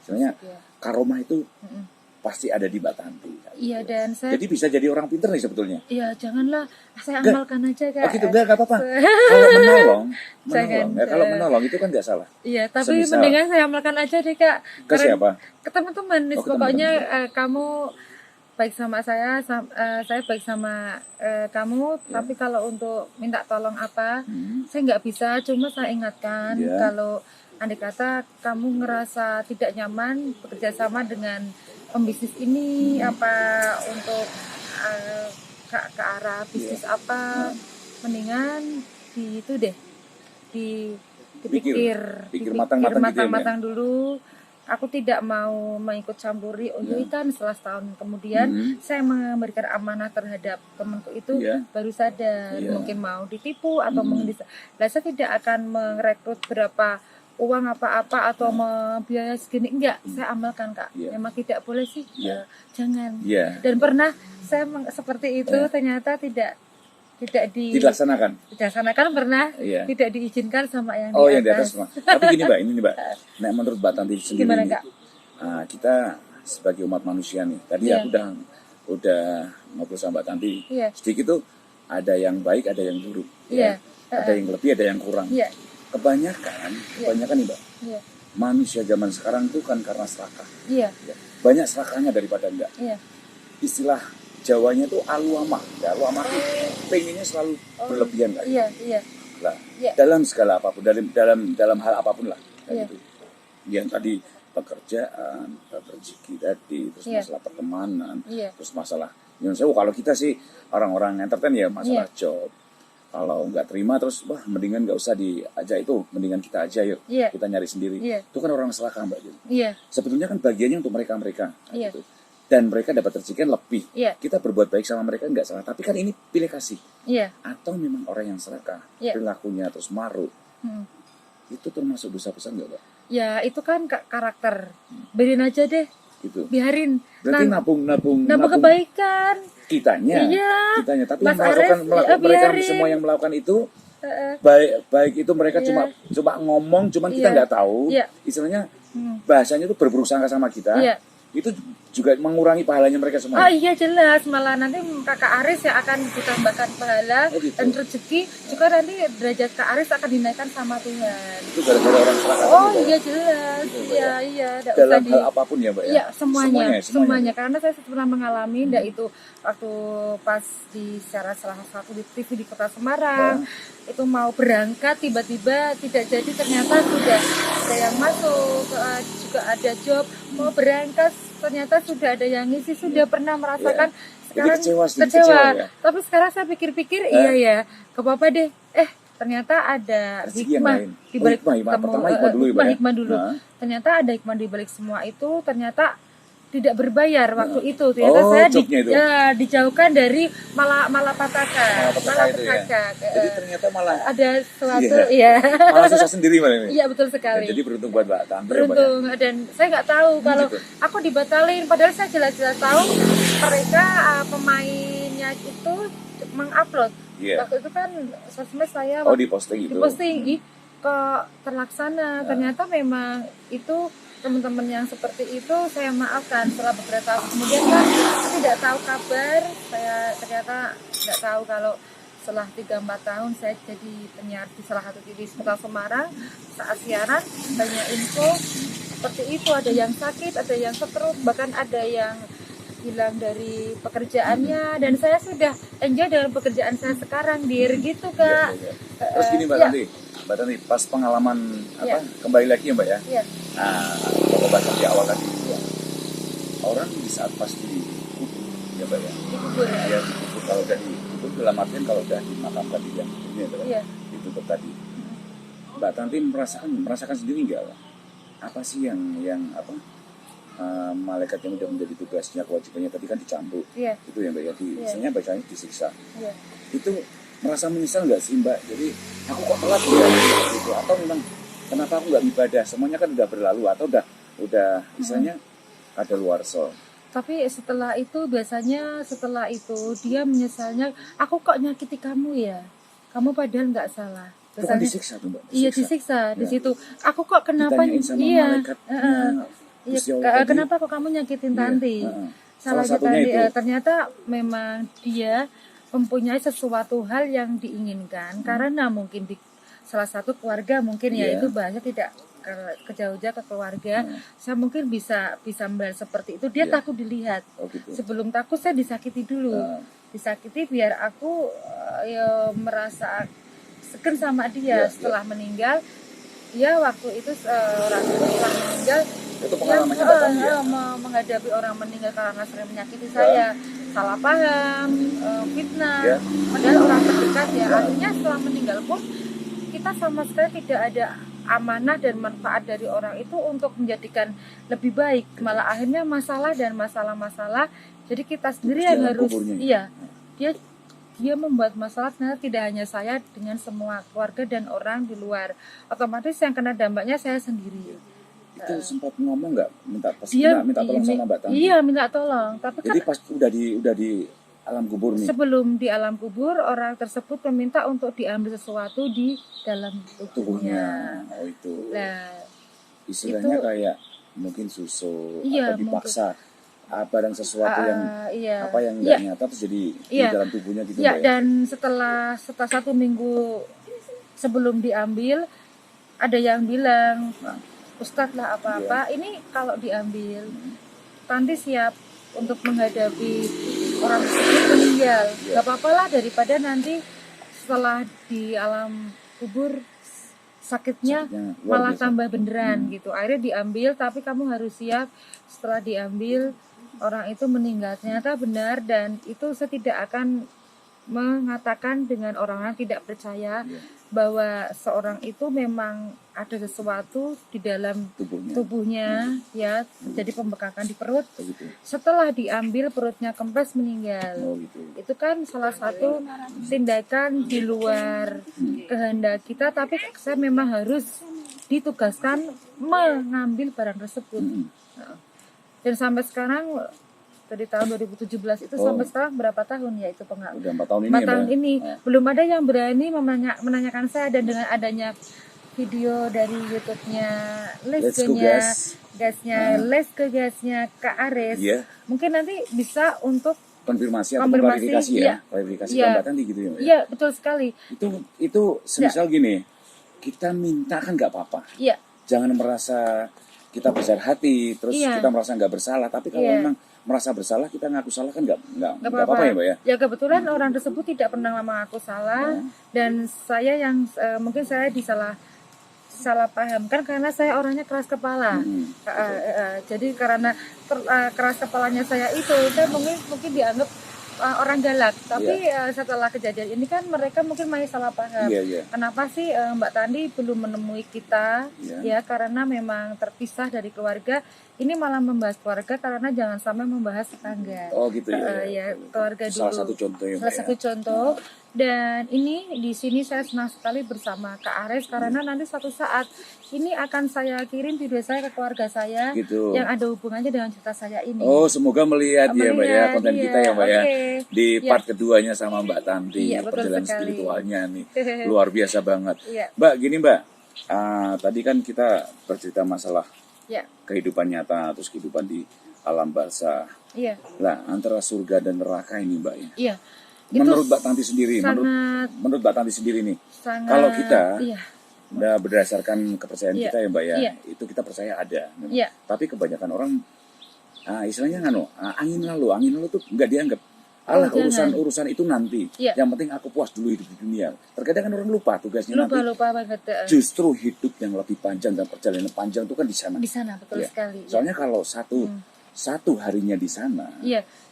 Istilahnya Iya. karomah itu Mm-mm. pasti ada di Mbak Tanti. Iya, dan saya Jadi bisa jadi orang pinter nih sebetulnya. iya janganlah saya Enggak. amalkan aja Kak. Oh gitu, enggak apa-apa. Kalau menolong, Jangan. ya kalau menolong itu kan nggak salah. Iya, tapi Semisal- mendingan saya amalkan aja deh Kak. Ke siapa? Ke teman-teman. Oh, ke Pokoknya teman-teman. kamu baik sama saya baik sama kamu. Tapi kalau untuk minta tolong apa, saya nggak bisa. Cuma saya ingatkan Iya. kalau andai kata kamu ngerasa tidak nyaman bekerja sama dengan pembisnis ini, apa untuk ke arah bisnis apa, mendingan di itu deh Pikir matang-matang gitu ya, matang-matang dulu. Aku tidak mau mengikut campuri kan setelah setahun kemudian saya memberikan amanah terhadap temanku itu Iya. baru sadar Iya. mungkin mau ditipu atau saya tidak akan merekrut berapa uang apa-apa atau biaya segini, enggak, saya amalkan Kak. Iya. Memang tidak boleh sih, Iya. jangan. Iya. Dan pernah saya seperti itu, Iya. ternyata tidak Dilaksanakan. dilaksanakan, pernah Iya. tidak diizinkan sama yang Oh, di yang di atas semua. Tapi gini Mbak, ini nih Mbak. Nah, menurut Mbak Tanti sendiri Gimana, ini, Kak? Kita sebagai umat manusia nih, tadi Iya. aku udah ngobrol sama Mbak Tanti. Iya. Sedikit tuh ada yang baik, ada yang buruk. Iya. Ya. Ada yang lebih, ada yang kurang. Iya, Kebanyakan nih Mbak, iya, manusia zaman sekarang tuh kan karena serakah. iya, Ya. Banyak serakahnya daripada enggak. iya. Istilah Jawanya tuh aluamah. Ya, aluamah itu pengennya selalu berlebihan Kak. Iya, iya, Lah, Iya. dalam segala apapun, dalam hal apapun lah, Iya. kayak gitu. Yang tadi pekerjaan, rezeki tadi, terus Iya. masalah pertemanan, Iya. terus masalah, kalau kita sih orang-orang entertain ya masalah job. Kalau nggak terima terus, wah mendingan nggak usah diajak itu, mendingan kita aja yuk, Iya. kita nyari sendiri. Iya. Itu kan orang serakah Mbak. Iya, Sebetulnya kan bagiannya untuk mereka-mereka. Iya. Gitu. Dan mereka dapat rezeki kan lebih. Iya. Kita berbuat baik sama mereka nggak salah, tapi kan ini pilih kasih. iya. Atau memang orang yang serakah, Iya. perilakunya terus maruk, Hmm. itu termasuk dosa besar nggak Mbak? Ya itu kan karakter. Biarin aja deh, Gitu. biarin. Berarti Nah, nabung kebaikan. kitanya, Iya. tapi Mas yang melakukan, Arief, mereka biarin. semua yang melakukan itu Heeh. baik itu mereka Iya. cuma ngomong, cuman kita Iya. nggak tahu. Iya. Istilahnya Hmm. bahasanya itu berberusaha sama kita. Iya. Itu juga mengurangi pahalanya mereka semua. Oh iya jelas, malah nanti kakak Aris yang akan ditambahkan pahala Oh, gitu. dan rezeki, juga nanti derajat Kak Aris akan dinaikkan sama Tuhan. Itu gara-gara orang serakah. Oh gitu. iya jelas, Gitu, Mbak, iya ya. iya. Nggak Dalam usah hal apapun ya Mbak ya. Iya semuanya. Semuanya. Karena saya pernah mengalami, ndak itu waktu pas di salah satu di TV di Kota Semarang, itu mau berangkat tiba-tiba tidak jadi, ternyata sudah ada yang masuk, juga ada job, mau berangkat ternyata sudah ada yang ngisi, sudah pernah merasakan. Jadi Sekarang kecewa, sedikit kecewa ya? Tapi sekarang saya pikir-pikir iya ya, gak apa-apa deh. ternyata ada Rezeki yang hikmah lain. di balik Pertama hikmah dulu ya, Mbak, ya? hikmah dulu. Nah. Ternyata ada hikmah di balik semua itu, ternyata tidak berbayar waktu itu. Ternyata Oh, saya jobnya itu. dijauhkan dari malapetaka. Malapetaka itu ya. Jadi ternyata malah ada suatu ya. malah susah sendiri malah ini. Iya betul sekali. Jadi beruntung buat Mbak Tanti ya, Mbak, ya? Beruntung, dan saya nggak tahu kalau Gitu. aku dibatalin, padahal saya jelas-jelas tahu mereka pemainnya itu mengupload. Iya. Waktu itu kan sosmed saya Oh, di posting itu. diposting, kok terlaksana. Ternyata memang itu teman-teman yang seperti itu saya maafkan. Setelah beberapa tahun kemudian kan saya tidak tahu kabar, saya ternyata tidak tahu kalau setelah 3-4 tahun saya jadi penyiar di salah satu TV Kota Semarang. Saat siaran banyak info seperti itu, ada yang sakit, ada yang stroke, bahkan ada yang hilang dari pekerjaannya, dan saya sudah enjoy dengan pekerjaan saya sekarang, dir gitu Kak. Iya. Terus gini Mbak Iya. Tanti, pas pengalaman Iya. kembali lagi ya Mbak ya. Iya. Nah, kalau bahasa di awal tadi, orang di saat pas dikubur ya Mbak ya. Dikubur. Ya dikubur, kalau udah dikubur dalam artian kalau udah dimakamkan di yang ini ya Mbak ya. Iya. Ditutup tadi. Mbak Tanti merasakan sendiri nggak Mbak? Apa sih yang malaikat yang udah menjadi tugasnya, kewajibannya tadi kan dicambuk. Iya. Itu ya Mbak ya, Iya. misalnya bacanya disiksa. Iya. Itu merasa menyesal nggak sih Mbak? Jadi aku kok telat ya gitu, atau memang kenapa aku nggak ibadah? Semuanya kan udah berlalu, atau udah misalnya ada luar sol. Tapi setelah itu biasanya dia menyesalnya, aku kok nyakiti kamu ya, kamu padahal nggak salah. Itu kan Biasanya disiksa tuh Mbak. iya disiksa di Ya. situ. Aku kok kenapa Ditanyain sama iya malaikatnya, iya, Gusti Allah tadi. kenapa kok kamu nyakitin Iya, Tanti? Salah Salahnya satunya Tanti, itu. ternyata memang dia mempunyai sesuatu hal yang diinginkan, karena mungkin di salah satu keluarga mungkin ya Iya. itu bahasanya tidak ke jauh-jauh ke keluarga. Saya mungkin bisa melihat seperti itu, dia Iya. takut dilihat. Oh gitu. Sebelum takut saya disakiti dulu, disakiti biar aku ya merasa segen sama dia. Iya, Setelah meninggal, ya waktu itu orang itu setelah meninggal, Itu pengalamannya Mbak Tanti ya. menghadapi orang meninggal karena sering menyakiti saya, salah paham, fitnah, Ya. padahal orang terdekat ya. Akhirnya setelah meninggal pun kita sama sekali tidak ada amanah dan manfaat dari orang itu untuk menjadikan lebih baik, malah akhirnya masalah dan masalah-masalah. Jadi kita sendiri yang jalan harus kuburnya ya. dia membuat masalah, ternyata tidak hanya saya, dengan semua keluarga dan orang di luar. Otomatis yang kena dampaknya saya sendiri. Itu sempat ngomong nggak, minta tolong sama Mbak Tanti? Iya, minta tolong. Tapi kan Jadi pas udah di alam kubur nih. sebelum di alam kubur, orang tersebut meminta untuk diambil sesuatu di dalam tubuhnya. Oh itu. Nah, Istilahnya itu- kayak mungkin susu Iya, atau dipaksa barang sesuatu yang iya. yang nggak nyata terus jadi Iya. di dalam tubuhnya gitu Ya, Mbak ya. dan setelah 1 minggu sebelum diambil, ada yang bilang, Ustadz lah apa-apa, ini kalau diambil, Tanti siap untuk menghadapi orang tersebut meninggal. Gak apa-apa lah, daripada nanti setelah di alam kubur sakitnya Sakitnya luar malah biasa. tambah beneran gitu. Akhirnya diambil, tapi kamu harus siap setelah diambil orang itu meninggal. Ternyata benar, dan itu saya tidak akan mengatakan dengan orang yang tidak percaya Iya. bahwa seorang itu memang ada sesuatu di dalam tubuhnya ya, jadi pembekakan di perut. Begitu. Setelah diambil perutnya kempes meninggal. Oh gitu. Itu kan salah satu tindakan di luar kehendak kita, tapi saya memang harus ditugaskan mengambil barang tersebut. Nah, dan sampai sekarang dari tahun 2017 itu sampai sekarang berapa tahun ya itu pengalaman? Udah 4 tahun ini 4 ya, tahun Mbak? ini belum ada yang berani menanyakan saya, dan dengan adanya video dari YouTube-nya Let's Go gasnya Kak Ares, Iya. mungkin nanti bisa untuk Konfirmasi atau Konfirmasi, klarifikasi iya. ya, klarifikasi Iya. ke Mbak Tanti gitu ya, Mbak ya? iya betul sekali. Itu semisal gini, kita minta kan nggak apa-apa. Iya. Jangan merasa kita besar hati, terus Iya. kita merasa nggak bersalah. Tapi kalau Iya. memang merasa bersalah, kita ngaku salah kan nggak Nggak apa-apa ya Mbak ya? Ya kebetulan orang tersebut tidak pernah mengaku salah, dan saya yang mungkin saya salah pahamkan karena saya orangnya keras kepala. Jadi karena keras kepalanya saya itu, saya mungkin dianggap orang galak, tapi setelah kejadian ini kan mereka mungkin masih salah paham. Kenapa sih Mbak Tandi belum menemui kita? Ya karena memang terpisah dari keluarga. Ini malah membahas keluarga karena jangan sampai membahas tetangga. Oh gitu ya. Ya keluarga dulu. Salah satu contoh ya. Salah satu contoh. Dan ini di sini saya senang sekali bersama Kak Ares karena nanti suatu saat ini akan saya kirim video saya ke keluarga saya gitu, yang ada hubungannya dengan cerita saya ini. Oh semoga melihat ya Mbak ya konten kita ya Mbak ya di part keduanya sama Mbak Tanti, perjalanan spiritualnya nih luar biasa banget. Mbak gini Mbak, tadi kan kita bercerita masalah kehidupan nyata terus kehidupan di alam barzah. Nah antara surga dan neraka ini Mbak ya. Menurut Mbak Tanti sendiri, menurut Mbak Tanti sendiri nih, kalau kita berdasarkan kepercayaan kita ya Mbak ya, itu kita percaya ada. Tapi kebanyakan orang, istilahnya angin lalu tuh nggak dianggap. Allah urusan itu nanti. Yang penting aku puas dulu hidup di dunia. Terkadang kan orang lupa tugasnya nanti. Lupa banget. Justru hidup yang lebih panjang dan perjalanan panjang itu kan di sana. Di sana betul sekali. Soalnya kalau satu harinya di sana,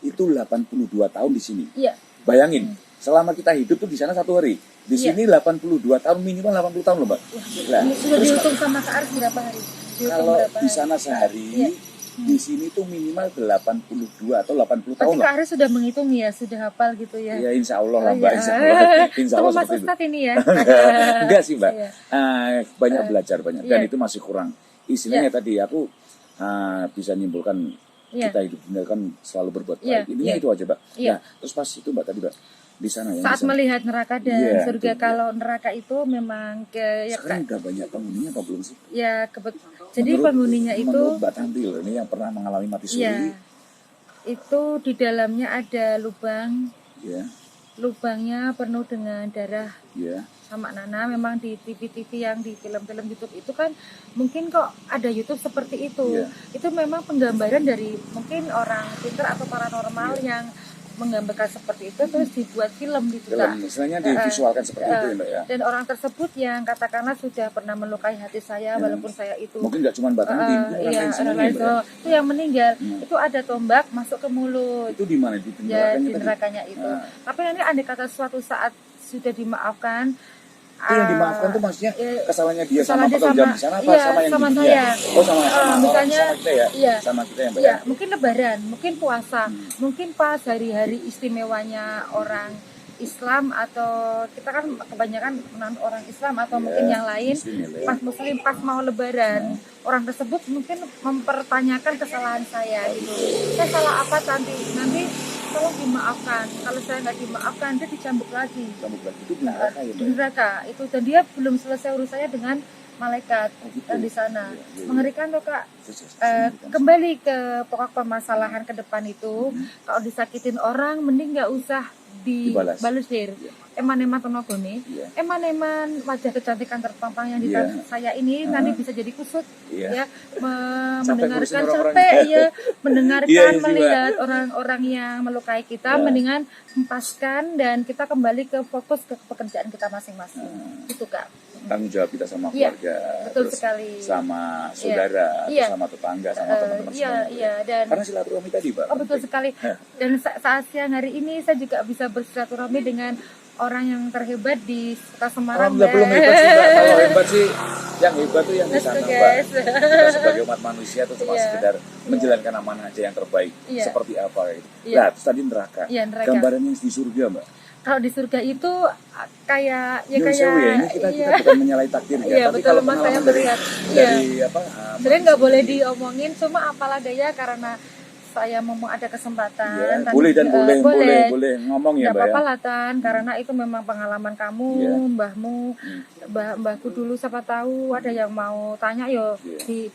itu 82 tahun di sini. Bayangin, selama kita hidup tuh di sana 1 hari. Di sini 82 tahun, minimal 80 tahun loh, Mbak. Nah, sudah dihitung sama Kak Aris berapa hari? Kalau di sana sehari, di sini tuh minimal 82 atau 80 tahun. Berarti Kak Aris sudah menghitung ya, sudah hafal gitu ya? Ya insya Allah lah Mbak, insya Allah. Insya Allah Mas Ustadz ini ya? Enggak sih Mbak, banyak belajar, banyak. Dan itu masih kurang. Istilahnya tadi aku bisa nyimpulkan kita hidup dunia kan selalu berbuat baik. Intinya itu aja Mbak. Nah, terus pas itu Mbak tadi Mbak di sana ya. Saat melihat neraka dan surga, kalau neraka itu memang sekarang udah banyak penghuninya apa belum sih? Jadi penghuninya itu menurut Mbak Tanti loh, ini yang pernah mengalami mati suri. Itu di dalamnya ada lubang. Lubangnya penuh dengan darah. Sama Nana, memang di TV-TV yang di film-film YouTube itu kan mungkin kok ada YouTube seperti itu. Itu memang penggambaran dari mungkin orang pintar atau paranormal yang menggambarkan seperti itu terus dibuat film gitu Kak. Misalnya divisualkan seperti itu ya Mbak ya. Dan orang tersebut yang katakanlah sudah pernah melukai hati saya walaupun saya itu mungkin nggak cuma Mbak Tanti, itu yang meninggal itu ada tombak masuk ke mulut. Itu di mana di nerakanya itu. Tapi nanti andai kata suatu saat sudah dimaafkan, itu yang dimaafkan tuh maksudnya kesalahannya dia sama di sana apa sama yang sama di saya. Oh sama misalnya sama kita ya. Sama kita ya Mbak ya. Mungkin lebaran, mungkin puasa, mungkin pas hari-hari istimewanya orang Islam atau kita kan kebanyakan orang Islam atau mungkin yang lain pas Muslim pas mau lebaran orang tersebut mungkin mempertanyakan kesalahan saya gitu. Saya salah apa nanti tolong dimaafkan. Kalau saya nggak dimaafkan dia dicambuk lagi. Itu di neraka ya Mbak? Di neraka itu, dan dia belum selesai urusannya dengan malaikat di sana. Mengerikan tuh Kak. Kembali ke pokok permasalahan ke depan itu, kalau disakitin orang mending nggak usah dibalusir. Eman-eman tenogone, eman-eman wajah kecantikan terpampang yang di saya ini nanti bisa jadi kusut mendengarkan capek mendengarkan melihat orang-orang yang melukai kita, mendingan hempaskan dan kita kembali ke fokus ke pekerjaan kita masing-masing. Itu Kak. Tanggung jawab kita sama keluarga, betul sekali, sama saudara, sama tetangga, sama teman-teman dan karena silaturahmi tadi Pak. Betul sekali. Dan saat siang hari ini saya juga bisa bersilaturahmi dengan orang yang terhebat di Kota Semarang. Belum hebat sih Mbak. Kalau hebat sih yang hebat tuh yang di sana Mbak. Kita sebagai umat manusia itu cuma sekedar menjalankan amanah aja yang terbaik. Seperti apa itu. Nah, terus tadi neraka. Gambarannya di surga Mbak. Kalau di surga itu kayak ini kita bukan menyalahi takdir ya, tapi kalau pengalaman dari sebenarnya nggak boleh diomongin, cuma apalah daya karena saya mau ada kesempatan. Boleh ngomong ya Mbak. Apa-apa lah Tan, karena itu memang pengalaman kamu, mbahmu, mbahku dulu siapa tahu ada yang mau tanya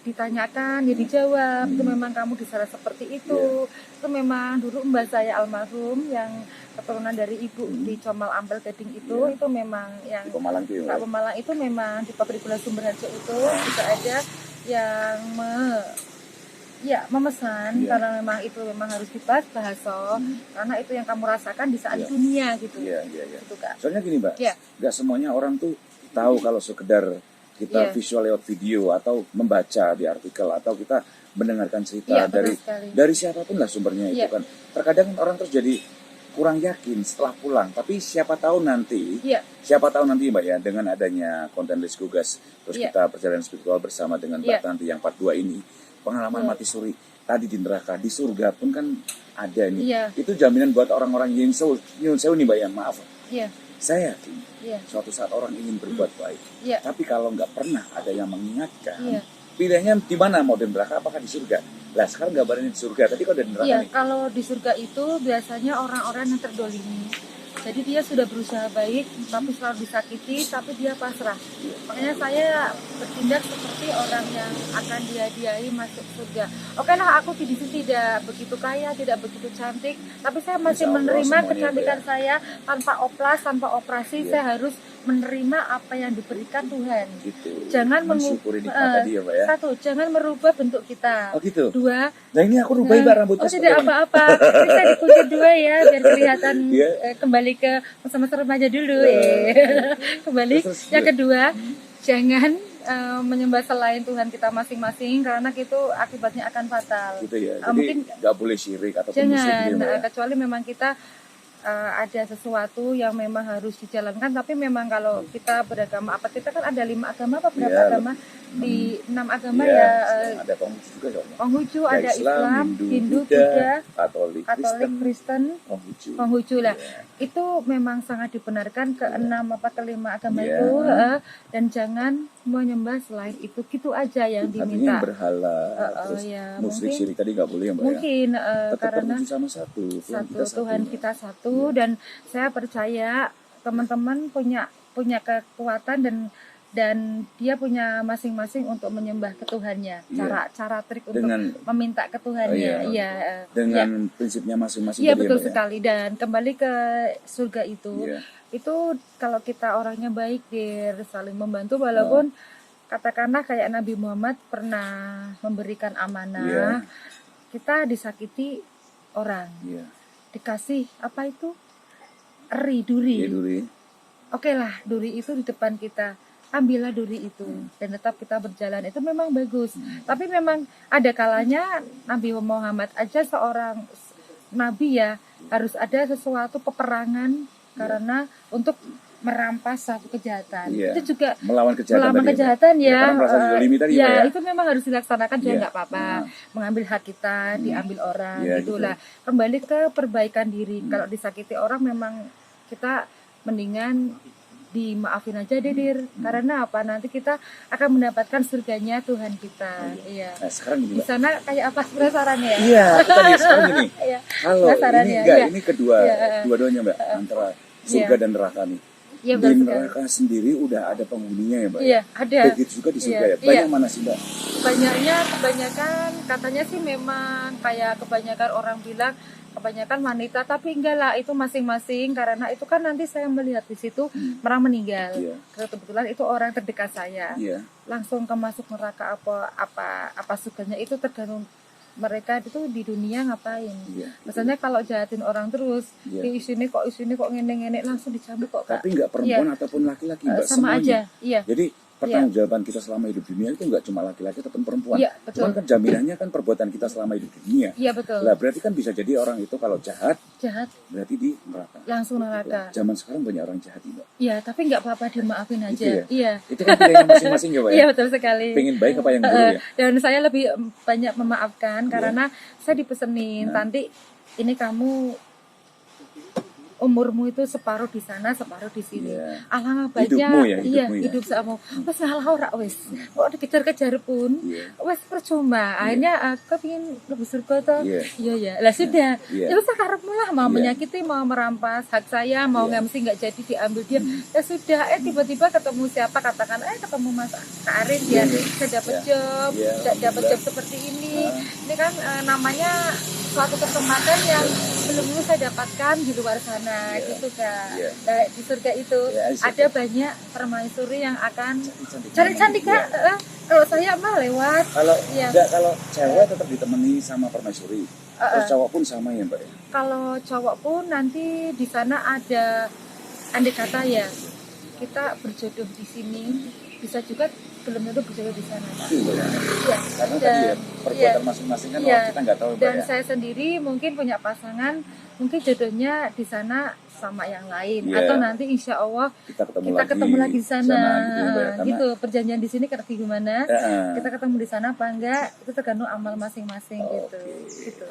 ditanyakan, dijawab. Itu memang kamu di sana seperti itu. Itu memang dulu mbah saya almarhum yang keturunan dari ibu di Comal Ampel Gading itu memang yang di Pemalang itu memang di pabrik gula Sumberharjo itu juga ada yang memesan karena memang itu memang harus dibahas bahasa karena itu yang kamu rasakan di saat dunia gitu. Gitu, Kak. Soalnya gini Mbak, nggak semuanya orang tuh tahu kalau sekedar kita visual lewat video atau membaca di artikel atau kita mendengarkan cerita dari siapapun lah sumbernya itu kan. Terkadang orang terus jadi kurang yakin setelah pulang. Tapi siapa tahu nanti, Iya. Mbak ya, dengan adanya konten Les Gugas, terus Iya. kita perjalanan spiritual bersama dengan Mbak Iya. Tanti yang part 2 ini, pengalaman Iya. mati suri tadi di neraka, di surga pun kan ada nih. Iya. Itu jaminan buat orang-orang yang nyun sewu nih Mbak ya, maaf. Iya. Saya yakin Iya. suatu saat orang ingin berbuat baik. Iya. Tapi kalau nggak pernah ada yang mengingatkan, Iya. pilihannya di mana, mau di neraka apakah di surga? Lah sekarang gambarnya di surga, tadi kalau di neraka Iya, nih. kalau di surga itu biasanya orang-orang yang terdolimi. Jadi dia sudah berusaha baik, tapi selalu disakiti, tapi dia pasrah. Makanya saya bertindak seperti orang yang akan dihadiahi masuk surga. Oke lah, aku di situ tidak begitu kaya, tidak begitu cantik, tapi saya masih Insya Allah menerima semuanya, kecantikan Mbak, saya tanpa oplas, tanpa operasi. Iya. Saya harus menerima apa yang diberikan Tuhan. Gitu. Jangan mensyukuri nikmat tadi ya Mbak ya. Satu, jangan merubah bentuk kita. Oh gitu. Dua, Nah ini aku rubah Mbak rambutnya oh tidak seperti ini. apa-apa, bisa dikunci dua ya biar kelihatan. Iya. Kembali ke masa-masa remaja dulu. Kembali. Terus, Yang kedua, jangan menyembah selain Tuhan kita masing-masing karena itu akibatnya akan fatal. Gitu ya. Jadi Mungkin nggak boleh syirik atau jangan, musyrik gitu ya, Mbak ya. kecuali memang kita ada sesuatu yang memang harus dijalankan. Tapi memang kalau kita beragama apa, kita kan ada 5 agama apa berapa Iya, agama di 6 agama Iya, ya. ada Konghucu juga ya Mbak. Konghucu, Ada ada Islam, Hindu, Buddha, Katolik, Katolik, Kristen, Konghucu. Konghucu lah. Iya. Itu memang sangat dibenarkan ke 6 apa ke 5 agama Iya. itu, dan jangan menyembah selain itu. Gitu aja yang Artinya diminta. berhala, terus ya, musyrik mungkin- syirik tadi nggak boleh ya Mbak ya. Mungkin Tetap karena tertuju sama satu, Tuhan kita satu, dan saya percaya teman-teman punya kekuatan dan dia punya masing-masing untuk menyembah ke Tuhannya. Iya. Cara trik untuk Dengan meminta ke Tuhannya. Oh, iya. Iya. dengan prinsipnya masing-masing Iya tadi ya, betul Mbak ya. sekali. Dan kembali ke surga itu, Iya. itu kalau kita orangnya baik, saling membantu, walaupun katakanlah kayak Nabi Muhammad pernah memberikan amanah, Iya. kita disakiti orang, Iya. dikasih apa itu duri. Iya duri. Oke lah, duri itu di depan kita, ambillah duri itu dan tetap kita berjalan, itu memang bagus. Tapi memang ada kalanya Nabi Muhammad aja seorang nabi ya, harus ada sesuatu peperangan karena untuk merampas satu kejahatan. Iya. Itu juga Melawan kejahatan melawan tadi, Mbak. kejahatan ya. Karena merasa dizalimi tadi, ya, Mbak ya. itu memang harus dilaksanakan juga Iya. nggak apa-apa. Mengambil hak kita, diambil orang, Iya, gitulah. Kembali ke perbaikan diri. Kalau disakiti orang memang kita mendingan dimaafin aja deh, karena apa, nanti kita akan mendapatkan surganya Tuhan kita. Iya. Nah sekarang gini Di Mbak. sana kayak apa, penasaran ya? Iya, aku tadi sekarang gini. Iya. Halo, Penasaran ini ya? enggak, Iya. ini kedua, Iya. dua-duanya Mbak, antara surga dan neraka nih. Iya, Di betul sekali. neraka sendiri udah ada penghuninya ya Mbak. Iya, ada. Begitu juga di surga Iya, ya. Banyak iya. mana sih Mbak? Kebanyakan katanya sih memang kayak kebanyakan orang bilang kebanyakan wanita, tapi enggak lah, itu masing-masing, karena itu kan nanti saya melihat di situ orang meninggal. Iya. Kebetulan itu orang terdekat saya. Iya. Langsung ke masuk neraka apa surganya itu tergantung mereka itu di dunia ngapain. Iya. Misalnya kalau jahatin orang terus, Iya. di sini kok ngene-ngene, langsung dicambuk kok Kak. Tapi enggak perempuan ataupun laki-laki Mbak, Sama semuanya. aja. Iya. Jadi pertanggungjawaban kita selama hidup dunia itu enggak cuma laki-laki ataupun perempuan. Iya, betul. Cuman kan jaminannya kan perbuatan kita selama hidup dunia. Iya betul. Lah berarti kan bisa jadi orang itu kalau jahat Jahat berarti di neraka. langsung neraka. Zaman sekarang banyak orang jahat Mbak. Iya, tapi nggak apa-apa, dimaafin aja. Gitu ya? Iya. Itu kan pilihannya masing-masing ya Mbak ya. Iya betul sekali. Pengen baik apa yang dulu ya? Dan saya lebih banyak memaafkan karena saya dipesenin, Nah. nanti ini kamu umurmu itu separuh di sana, separuh di sini. Iya. Alangkah banyak, Hidupmu ya, iya, hidupmu ya. hidup sama. Wes ngalah ora wes. Kok dikejar-kejar pun, Iya. wes percuma. Akhirnya aku pengen lebih surga toh. Iya. Iya ya. Lah sudah. Iya. Ya wes karepmu lah, mau Iya. menyakiti, mau merampas hak saya, mau Iya. ngemsi nggak jadi diambil dia. Ya sudah. Tiba-tiba ketemu siapa, katakan ketemu Mas Karin ya. Iya. Saya dapat Iya. job, Iya, dapat job alhamdulillah. seperti ini. Ini kan namanya suatu kesempatan yang belum dulu saya dapatkan di luar sana, Iya. gitu Kak. Iya. Nah, di surga itu Iya, I see. ada banyak permaisuri yang akan Cantik-cantik. cantik-cantik Kak. Iya. Kalau saya mah lewat. Kalau Iya. enggak, kalau cewek tetap ditemani sama permaisuri. Terus cowok pun sama ya Mbak ya. Kalau cowok pun nanti di sana ada, andai kata ya kita berjodoh di sini, bisa juga belum tentu berjodoh di sana. Itu Mbak ya. Iya. Karena Dan tadi ya, perbuatan masing-masing kan iya. kita nggak tahu Mbak Dan ya. saya sendiri mungkin punya pasangan, mungkin jodohnya di sana sama yang lain, Iya. atau nanti insya Allah Kita ketemu lagi di sana, gitu ya, Mbak ya. Karena gitu. Perjanjian di sini kayak gimana, Heeh. kita ketemu di sana apa enggak, itu tergantung amal masing-masing gitu. Gitu.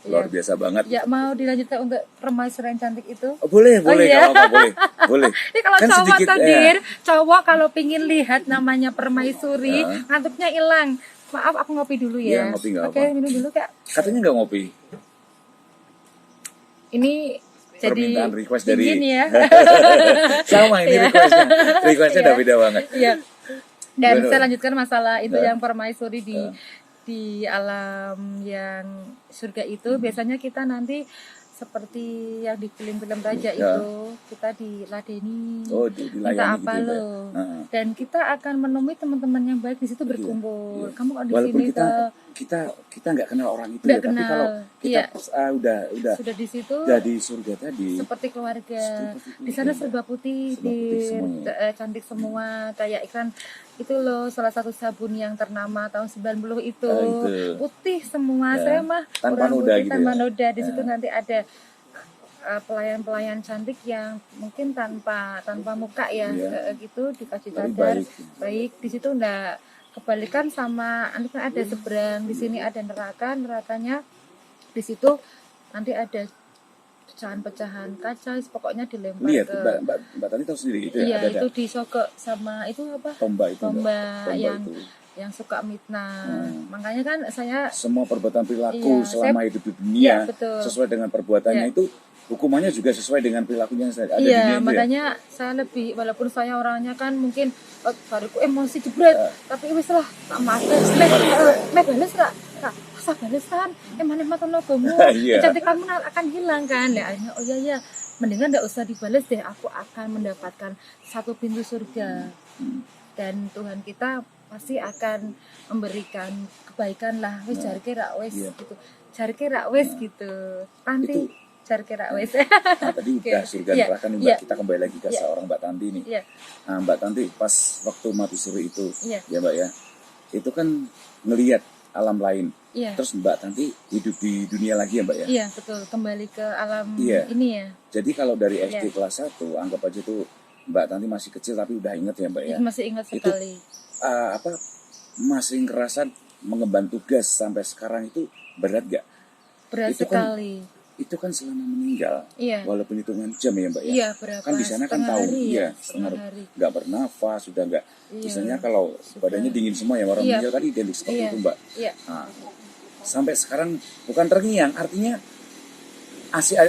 Luar Iya. biasa banget. Ya, mau dilanjutkan untuk permaisuri yang cantik itu? Oh, boleh, iya. kalau boleh, boleh. Ini kalau Kan cowok sedikit, tuh, Dir, cowok kalau pingin lihat namanya permaisuri, Ya. ngantuknya hilang. Maaf, aku ngopi dulu Iya, ya. ngopi nggak Oke, apa. minum dulu Kak. Katanya nggak ngopi. Ini jadi Permintaan request dari dingin ya. sama ini Iya. requestnya Iya. udah beda banget. Iya. Dan Gimana, saya Mbak? lanjutkan masalah itu Ya. yang permaisuri di alam yang surga itu. Biasanya kita nanti seperti yang di film-film raja Ya. itu, kita diladeni, Oh, minta dilayani apa gitu ya, Mbak ya? lo, Heeh. dan kita akan menemui teman-teman yang baik di situ berkumpul. Iya. Kamu kok di Walaupun sini kita nggak kenal orang itu Nggak ya, tapi kenal. kalau kita Iya. udah sudah di situ di surga tadi, seperti keluarga. Seperti Di sana keluarga. serba putih, Serba putih semuanya. cantik semua, kayak iklan itu loh, salah satu sabun yang ternama tahun 90 itu. Itu. Putih semua. Ya. Saya mah Tanpa orang noda putih gitu tanpa ya. noda. Di situ Ya. nanti ada pelayan-pelayan cantik yang mungkin tanpa muka ya, Iya. gitu, dikasih Tapi cadar baik. baik. Di situ enggak kebalikan sama, nanti kan ada seberang, di sini ada nerakanya di situ nanti ada pecahan-pecahan kaca, pokoknya dilempar Lihat, ke Mbak tadi tahu sendiri itu ya, iya, ada itu disogok sama itu apa, tomba itu, Mbak. tomba yang itu. yang suka mitnah. Makanya kan saya Semua perbuatan perilaku Iya, selama hidup di iya, dunia betul. sesuai dengan perbuatannya Iya. itu hukumannya juga sesuai dengan perilakunya yang ada di dunia iya, itu ya. makanya saya lebih, walaupun saya orangnya kan mungkin bariku emosi jebret, tapi wis lah tak maafkan, bales ra rasa balesan, emane mata nogomu, Iya. kecantikanmu akan hilang kan. Ya akhirnya, oh iya, mendingan enggak usah dibales deh, aku akan mendapatkan satu pintu surga. Dan Tuhan kita pasti akan memberikan kebaikan lah, wis jarke rak wis Iya. gitu. Jarke rak wis gitu. Nanti Itu- jarke rak wis. Nah, tadi udah Oke. surga Iya, neraka nih, Mbak. iya. Kita kembali lagi ke Iya. seorang Mbak Tanti nih. Iya. Nah, Mbak Tanti pas waktu mati suri itu, Iya. ya Mbak ya, itu kan ngelihat alam lain. Iya. Terus Mbak Tanti hidup di dunia lagi ya Mbak ya. Iya, betul. Kembali ke alam Iya. ini ya. Jadi kalau dari SD Iya. kelas 1, anggap aja tuh Mbak Tanti masih kecil tapi udah inget ya Mbak ya. Masih ingat Itu- sekali. Masih ngerasa mengemban tugas sampai sekarang itu berat gak? Berat itu kan- sekali. Itu kan selama meninggal, Iya. walaupun hitungan jam ya Mbak ya. Iya, berapa? Kan di sana kan Setengah tahu, hari iya, ya, setengah hari. nggak bernafas, sudah nggak. Iya. Misalnya kalau badannya dingin semua ya, orang Iya. meninggal tadi identik seperti Iya. itu Mbak. Iya. Nah, sampai sekarang bukan terngiang, artinya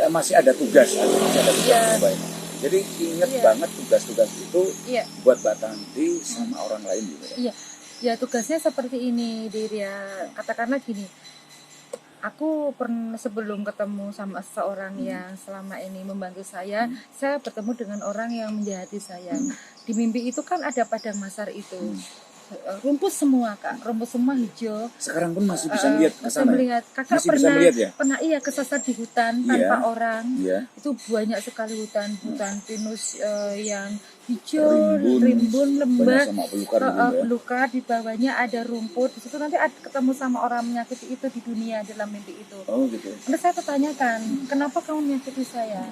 masih ada tugas, masih ada tugas Iya. Mbak. Jadi inget Iya. banget tugas-tugas itu Iya. buat Mbak Tanti sama orang lain gitu ya. Iya. Ya, tugasnya seperti ini, Dir, ya. Katakanlah gini. Aku pernah sebelum ketemu sama seseorang yang selama ini membantu saya bertemu dengan orang yang menjahati saya. Di mimpi itu kan ada padang masar itu. Rumput semua, Kak. Rumput semua hijau. Sekarang pun masih bisa lihat ke Saya sana. melihat. Kakak Masih bisa melihat ya? pernah iya kesasar di hutan Iya. tanpa orang. Iya. Itu banyak sekali hutan pinus yang hijau, Rimbun, rimbun, lembah, banyak sama belukar gitu ya. belukar, di bawahnya ada rumput. Di situ nanti ketemu sama orang menyakiti itu di dunia dalam mimpi itu. Oh gitu. Lalu saya pertanyakan, kenapa kamu menyakiti saya?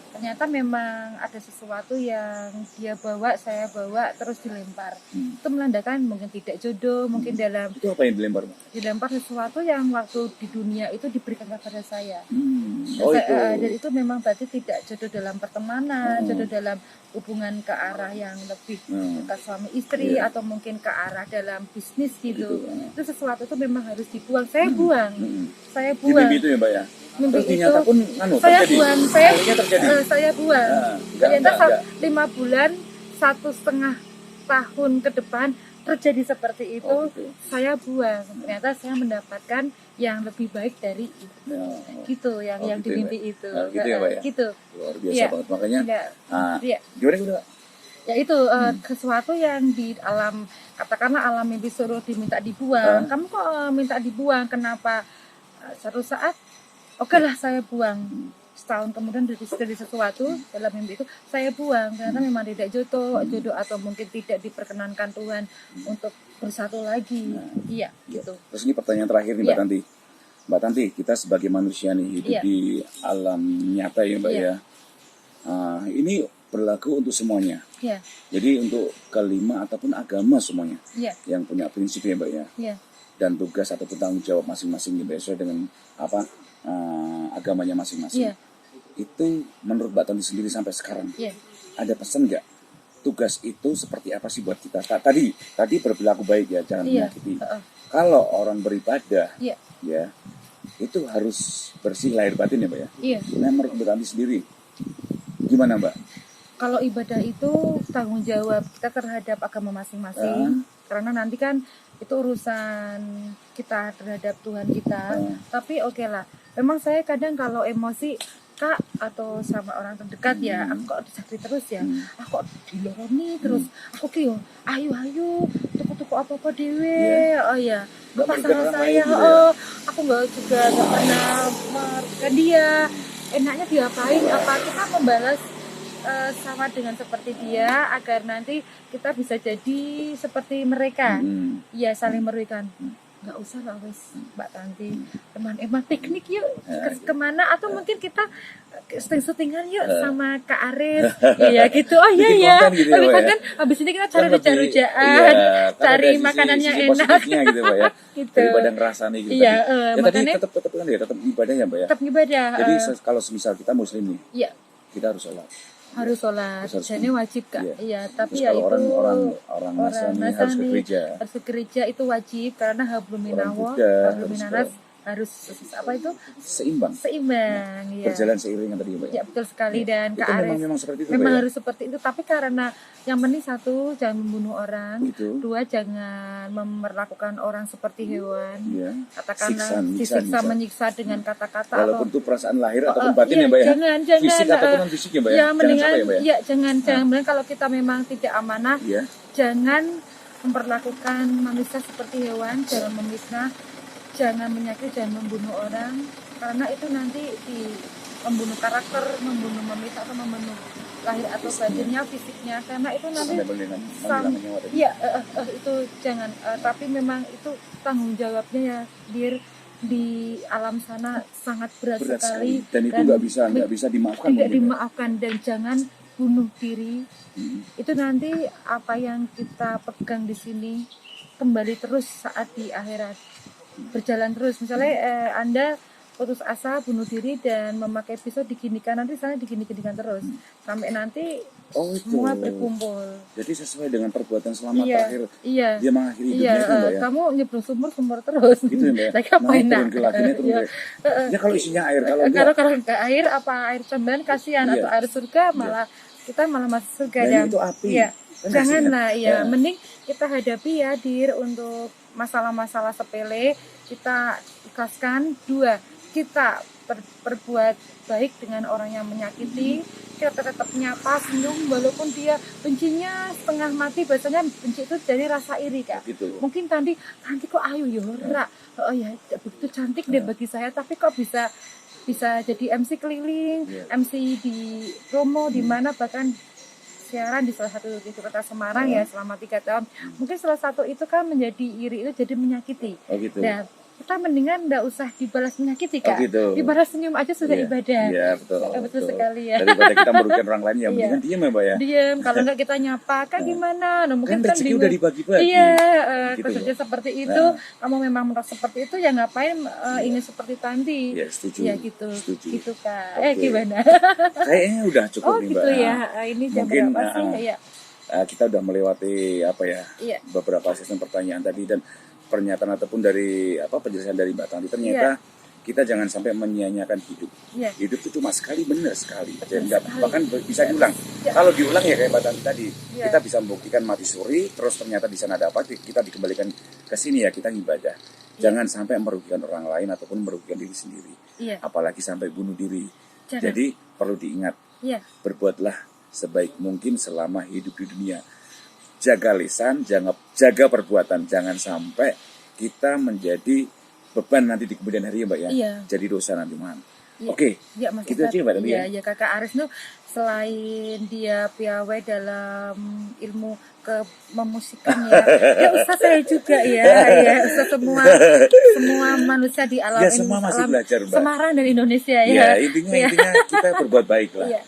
Ternyata memang ada sesuatu yang dia bawa, saya bawa, terus dilempar. Itu menandakan mungkin tidak jodoh, mungkin Itu apa yang dilempar Mbak? dilempar sesuatu yang waktu di dunia itu diberikan kepada saya. Oh itu. Dan itu memang berarti tidak jodoh dalam pertemanan, jodoh dalam hubungan ke arah yang lebih dekat suami istri, Iya. atau mungkin ke arah dalam bisnis gitu. Gitu. Itu sesuatu itu memang harus dibuang. Saya buang. Saya Di buang. mimpi itu ya Mbak ya. Mimpi Terus itu ternyata pun saya terjadi. buang. Akhirnya terjadi. Saya buang. Enggak, Ternyata enggak. 5 bulan, 1,5 tahun ke depan terjadi seperti itu. Oh, gitu. Saya buang. Ternyata saya mendapatkan yang lebih baik dari itu. Ya, Gitu yang Oh, yang gitu di ya, mimpi Mbak? itu. Nah, gitu ya, Mbak ya? Gitu. luar biasa Iya. banget makanya. Iya. Nah, Iya. gimana? Ya itu sesuatu yang di alam, katakanlah alam mimpi suruh diminta dibuang. Kamu kok minta dibuang? Kenapa? Suatu saat oke lah saya buang. setahun kemudian dari sesuatu dalam mimpi itu saya buang karena memang tidak jodoh atau mungkin tidak diperkenankan Tuhan untuk bersatu lagi. Iya, gitu. Terus ini pertanyaan terakhir nih Mbak Iya. Tanti. Mbak Tanti, kita sebagai manusia nih hidup Iya. di alam nyata ya Mbak Iya. ya. Ini berlaku untuk semuanya. Iya, Jadi untuk kelima ataupun agama semuanya iya, yang punya prinsip ya Mbak ya. iya, Dan tugas ataupun tanggung jawab masing-masing ya Mbak, sesuai dengan agamanya masing-masing. iya, Itu menurut Mbak Tanti sendiri sampai sekarang iya, ada pesan nggak? Tugas itu seperti apa sih buat kita? Tadi berperilaku baik ya, jangan iya, menyakiti. Kalau orang beribadah iya, ya itu harus bersih lahir batin ya Mbak ya. iya. Nah menurut Mbak Tanti sendiri gimana Mbak? Kalau ibadah itu tanggung jawab kita terhadap agama masing-masing, karena nanti kan itu urusan kita terhadap Tuhan kita. Tapi oke lah, memang saya kadang kalau emosi Kak atau sama orang terdekat ya, aku kok disakiti terus ya, aku kok diloroni terus, aku ki yo ayo tuku apa dewe, oh ya, Nggak apa melibatkan salah orang saya, lain gitu ya? aku nggak pernah ke dia, enaknya diapain, apa kita membalas sama dengan seperti dia agar nanti kita bisa jadi seperti mereka. Ya saling merugikan. Nggak usah lah wes Mbak Tanti, teman teknik yuk kemana, atau mungkin kita syutingan yuk sama Kak Aris. Iya gitu. Oh iya Bikin ya, konten gitu ya, lebih Mbak, konten habis ini kita cari Kan lebih- rujak-rujakan, iya, kan cari ada sisi- makanan yang sisi enak positifnya gitu Mbak ya. gitu. Daripada ngerasani gitu. Iya, Tapi, ya tadi makanya tetap kan ya, tetap ibadah ya Mbak ya. tetap ibadah. Jadi kalau semisal kita muslim nih, Iya, kita harus sholat. harus sholat, Harus jadi wajib Kak. Iya. Iya, tapi Terus ya kalau itu orang Nasrani harus ke gereja. harus ke gereja itu wajib karena hablum minallah, Buddha hablum harus minanas harus apa itu Seimbang. seimbang ya. Berjalan seiring tadi ya Mbak. Ya betul sekali, dan Itu Kak Aris memang seperti itu memang Mbak ya. harus seperti itu, tapi karena yang penting satu, jangan membunuh orang, Gitu. dua, jangan memperlakukan orang seperti hewan, Iya. katakanlah Siksa, disiksa menyiksa dengan kata-kata Walaupun itu perasaan lahir ataupun Oh, batin iya, ya Mbak ya. jangan, Fisik ataupun non fisik ya Mbak ya. ya Jangan mendingan sampai ya Mbak ya. ya jangan mendingan kalau kita memang tidak amanah, Iya. jangan memperlakukan manusia seperti hewan, jangan memfitnah, jangan menyakiti, jangan membunuh orang, karena itu nanti membunuh karakter, membunuh manusia atau membunuh lahir atau batinnya, fisiknya, karena itu nanti Sampai menghilangkan nyawa tadi. iya itu jangan, tapi memang itu tanggung jawabnya ya di alam sana sangat berat Berat sekali, sekali. Dan itu nggak bisa dimaafkan tidak mungkin, Mbak. dimaafkan, dan jangan bunuh diri. Itu nanti apa yang kita pegang di sini kembali terus saat di akhirat, berjalan terus. Misalnya Anda putus asa, bunuh diri dan memakai pisau diginikan, nanti sana diginikan terus sampai nanti Oh itu. semua berkumpul. Jadi sesuai dengan perbuatan selama Iya, terakhir iya. dia mengakhiri Iya, hidupnya itu Mbak ya. kamu nyebrang sumur terus. Gitu ya Mbak ya. Saya ngapain turun ke lakinya turun Iya. ke. Ya kalau isinya air, kalau enggak. Kalau ke air, apa air cemban kasihan, Iya. atau air surga malah kita malah masuk surga. Dan Dan itu api. iya, Kan janganlah kasihan. ya. Mending kita hadapi ya untuk masalah-masalah sepele kita ikhlaskan. Dua, kita berbuat baik dengan orang yang menyakiti, kita tetap nyapa, senyum walaupun dia bencinya setengah mati. Biasanya benci itu dari rasa iri Kak. Gitu. Mungkin nanti kok ayu ya ora, oh ya begitu cantik deh bagi saya, tapi kok bisa jadi MC keliling, MC di promo di mana, bahkan siaran di salah satu di kota Semarang ya selama 3 tahun. Mungkin salah satu itu kan menjadi iri, itu jadi menyakiti. Oh gitu. Dan kita mendingan nggak usah dibalas menyakiti Oh, Kak. gitu. Dibalas senyum aja sudah Iya. ibadah. Iya betul. Betul sekali ya. Daripada kita merugikan orang lain, ya Iya. mendingan diam ya Mbak ya. Diam, kalau nggak kita nyapa Kak gimana? Nah, mungkin Kan rezeki bingung. udah dibagi-bagi. Iya, Gitu kerja loh. seperti itu, kamu memang merasa seperti itu, ya ngapain ingin seperti Tanti? Iya, setuju. Ya gitu, Setuju. gitu Kak. Oke. Gimana? Kayaknya udah cukup Oh nih gitu Mbak. ya, ini jam Mungkin, berapa sih? Iya, Kita udah melewati iya, beberapa sesi pertanyaan tadi, dan pernyataan ataupun dari penjelasan dari Mbak Tanti, ternyata kita jangan sampai menyia-nyiakan hidup. iya. Hidup itu cuma sekali, benar sekali. Betul Dan sekali. bahkan bisa diulang. Ya. Kalau diulang ya kayak Mbak Tanti tadi, Ya. kita bisa membuktikan mati suri, terus ternyata di sana ada apa, kita dikembalikan ke sini ya, kita ibadah. Jangan sampai merugikan orang lain ataupun merugikan diri sendiri. Iya. Apalagi sampai bunuh diri. Jangan. Jadi perlu diingat, Iya, berbuatlah sebaik mungkin selama hidup di dunia. Jaga lisan, jaga perbuatan, jangan sampai kita menjadi beban nanti di kemudian hari ya Mbak ya. Iya. Jadi dosa nanti man. Iya. Oke, Ya, Mas gitu Ustadz. aja Mbak Tanti Iya, ya. ya Kakak Aris tuh selain dia piawai dalam ilmu memusikan ya, ya Ustadz saya juga ya, ya Ustadz semua manusia di alam Ya ini, semua masih alam belajar Mbak. Semarang dan Indonesia Ya ya. intinya Ya. kita berbuat baik lah. Iya.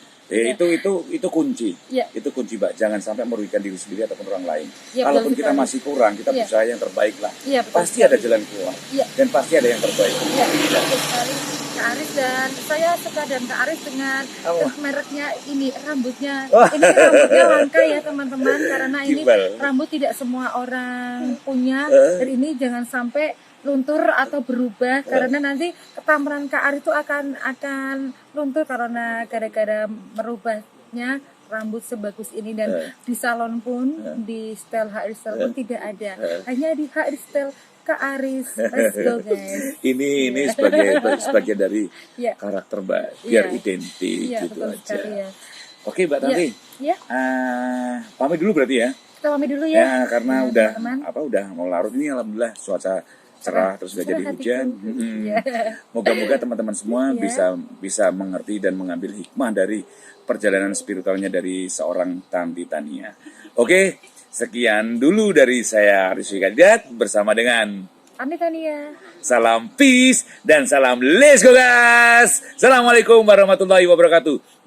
Itu kunci. Iya. Itu kunci Mbak. Jangan sampai merugikan diri sendiri ataupun orang lain. Iya, Kalaupun betul kita sekali. masih kurang, kita Iya. berusaha yang terbaik lah. Iya, betul Pasti sekali. ada jalan keluar. Iya. Dan pasti ada yang terbaik. Ya, betul sekali Kak Aris, dan saya suka dan Kak Aris dengan Apa? mereknya ini rambutnya. Wah. Ini rambutnya langka ya teman-teman, karena ini Gimbal. rambut tidak semua orang punya, dan ini jangan sampai luntur atau berubah karena nanti ketampanan Kak Aris itu akan luntur karena gara-gara merubahnya rambut sebagus ini. Dan di salon pun, di style hairstyle pun tidak ada, hanya di hairstyle Kak Aris. Let's go guys. Ini sebagai dari Ya. karakter Mbak, biar Iya. identik Iya, gitu betul aja. sekali ya. Oke Mbak Tanti, Ya, pamit dulu berarti ya. kita pamit dulu Ya, ya. karena Ya, udah teman-teman. udah mau larut ini, alhamdulillah cuaca cerah terus udah Cerah jadi hatiku. hujan. Iya. Moga-moga teman-teman semua Iya. bisa mengerti dan mengambil hikmah dari perjalanan spiritualnya dari seorang Tanti Tania. Oke, sekian dulu dari saya Rizky Kandidat bersama dengan Tanti Tania. salam peace dan salam let's go guys. Assalamualaikum warahmatullahi wabarakatuh.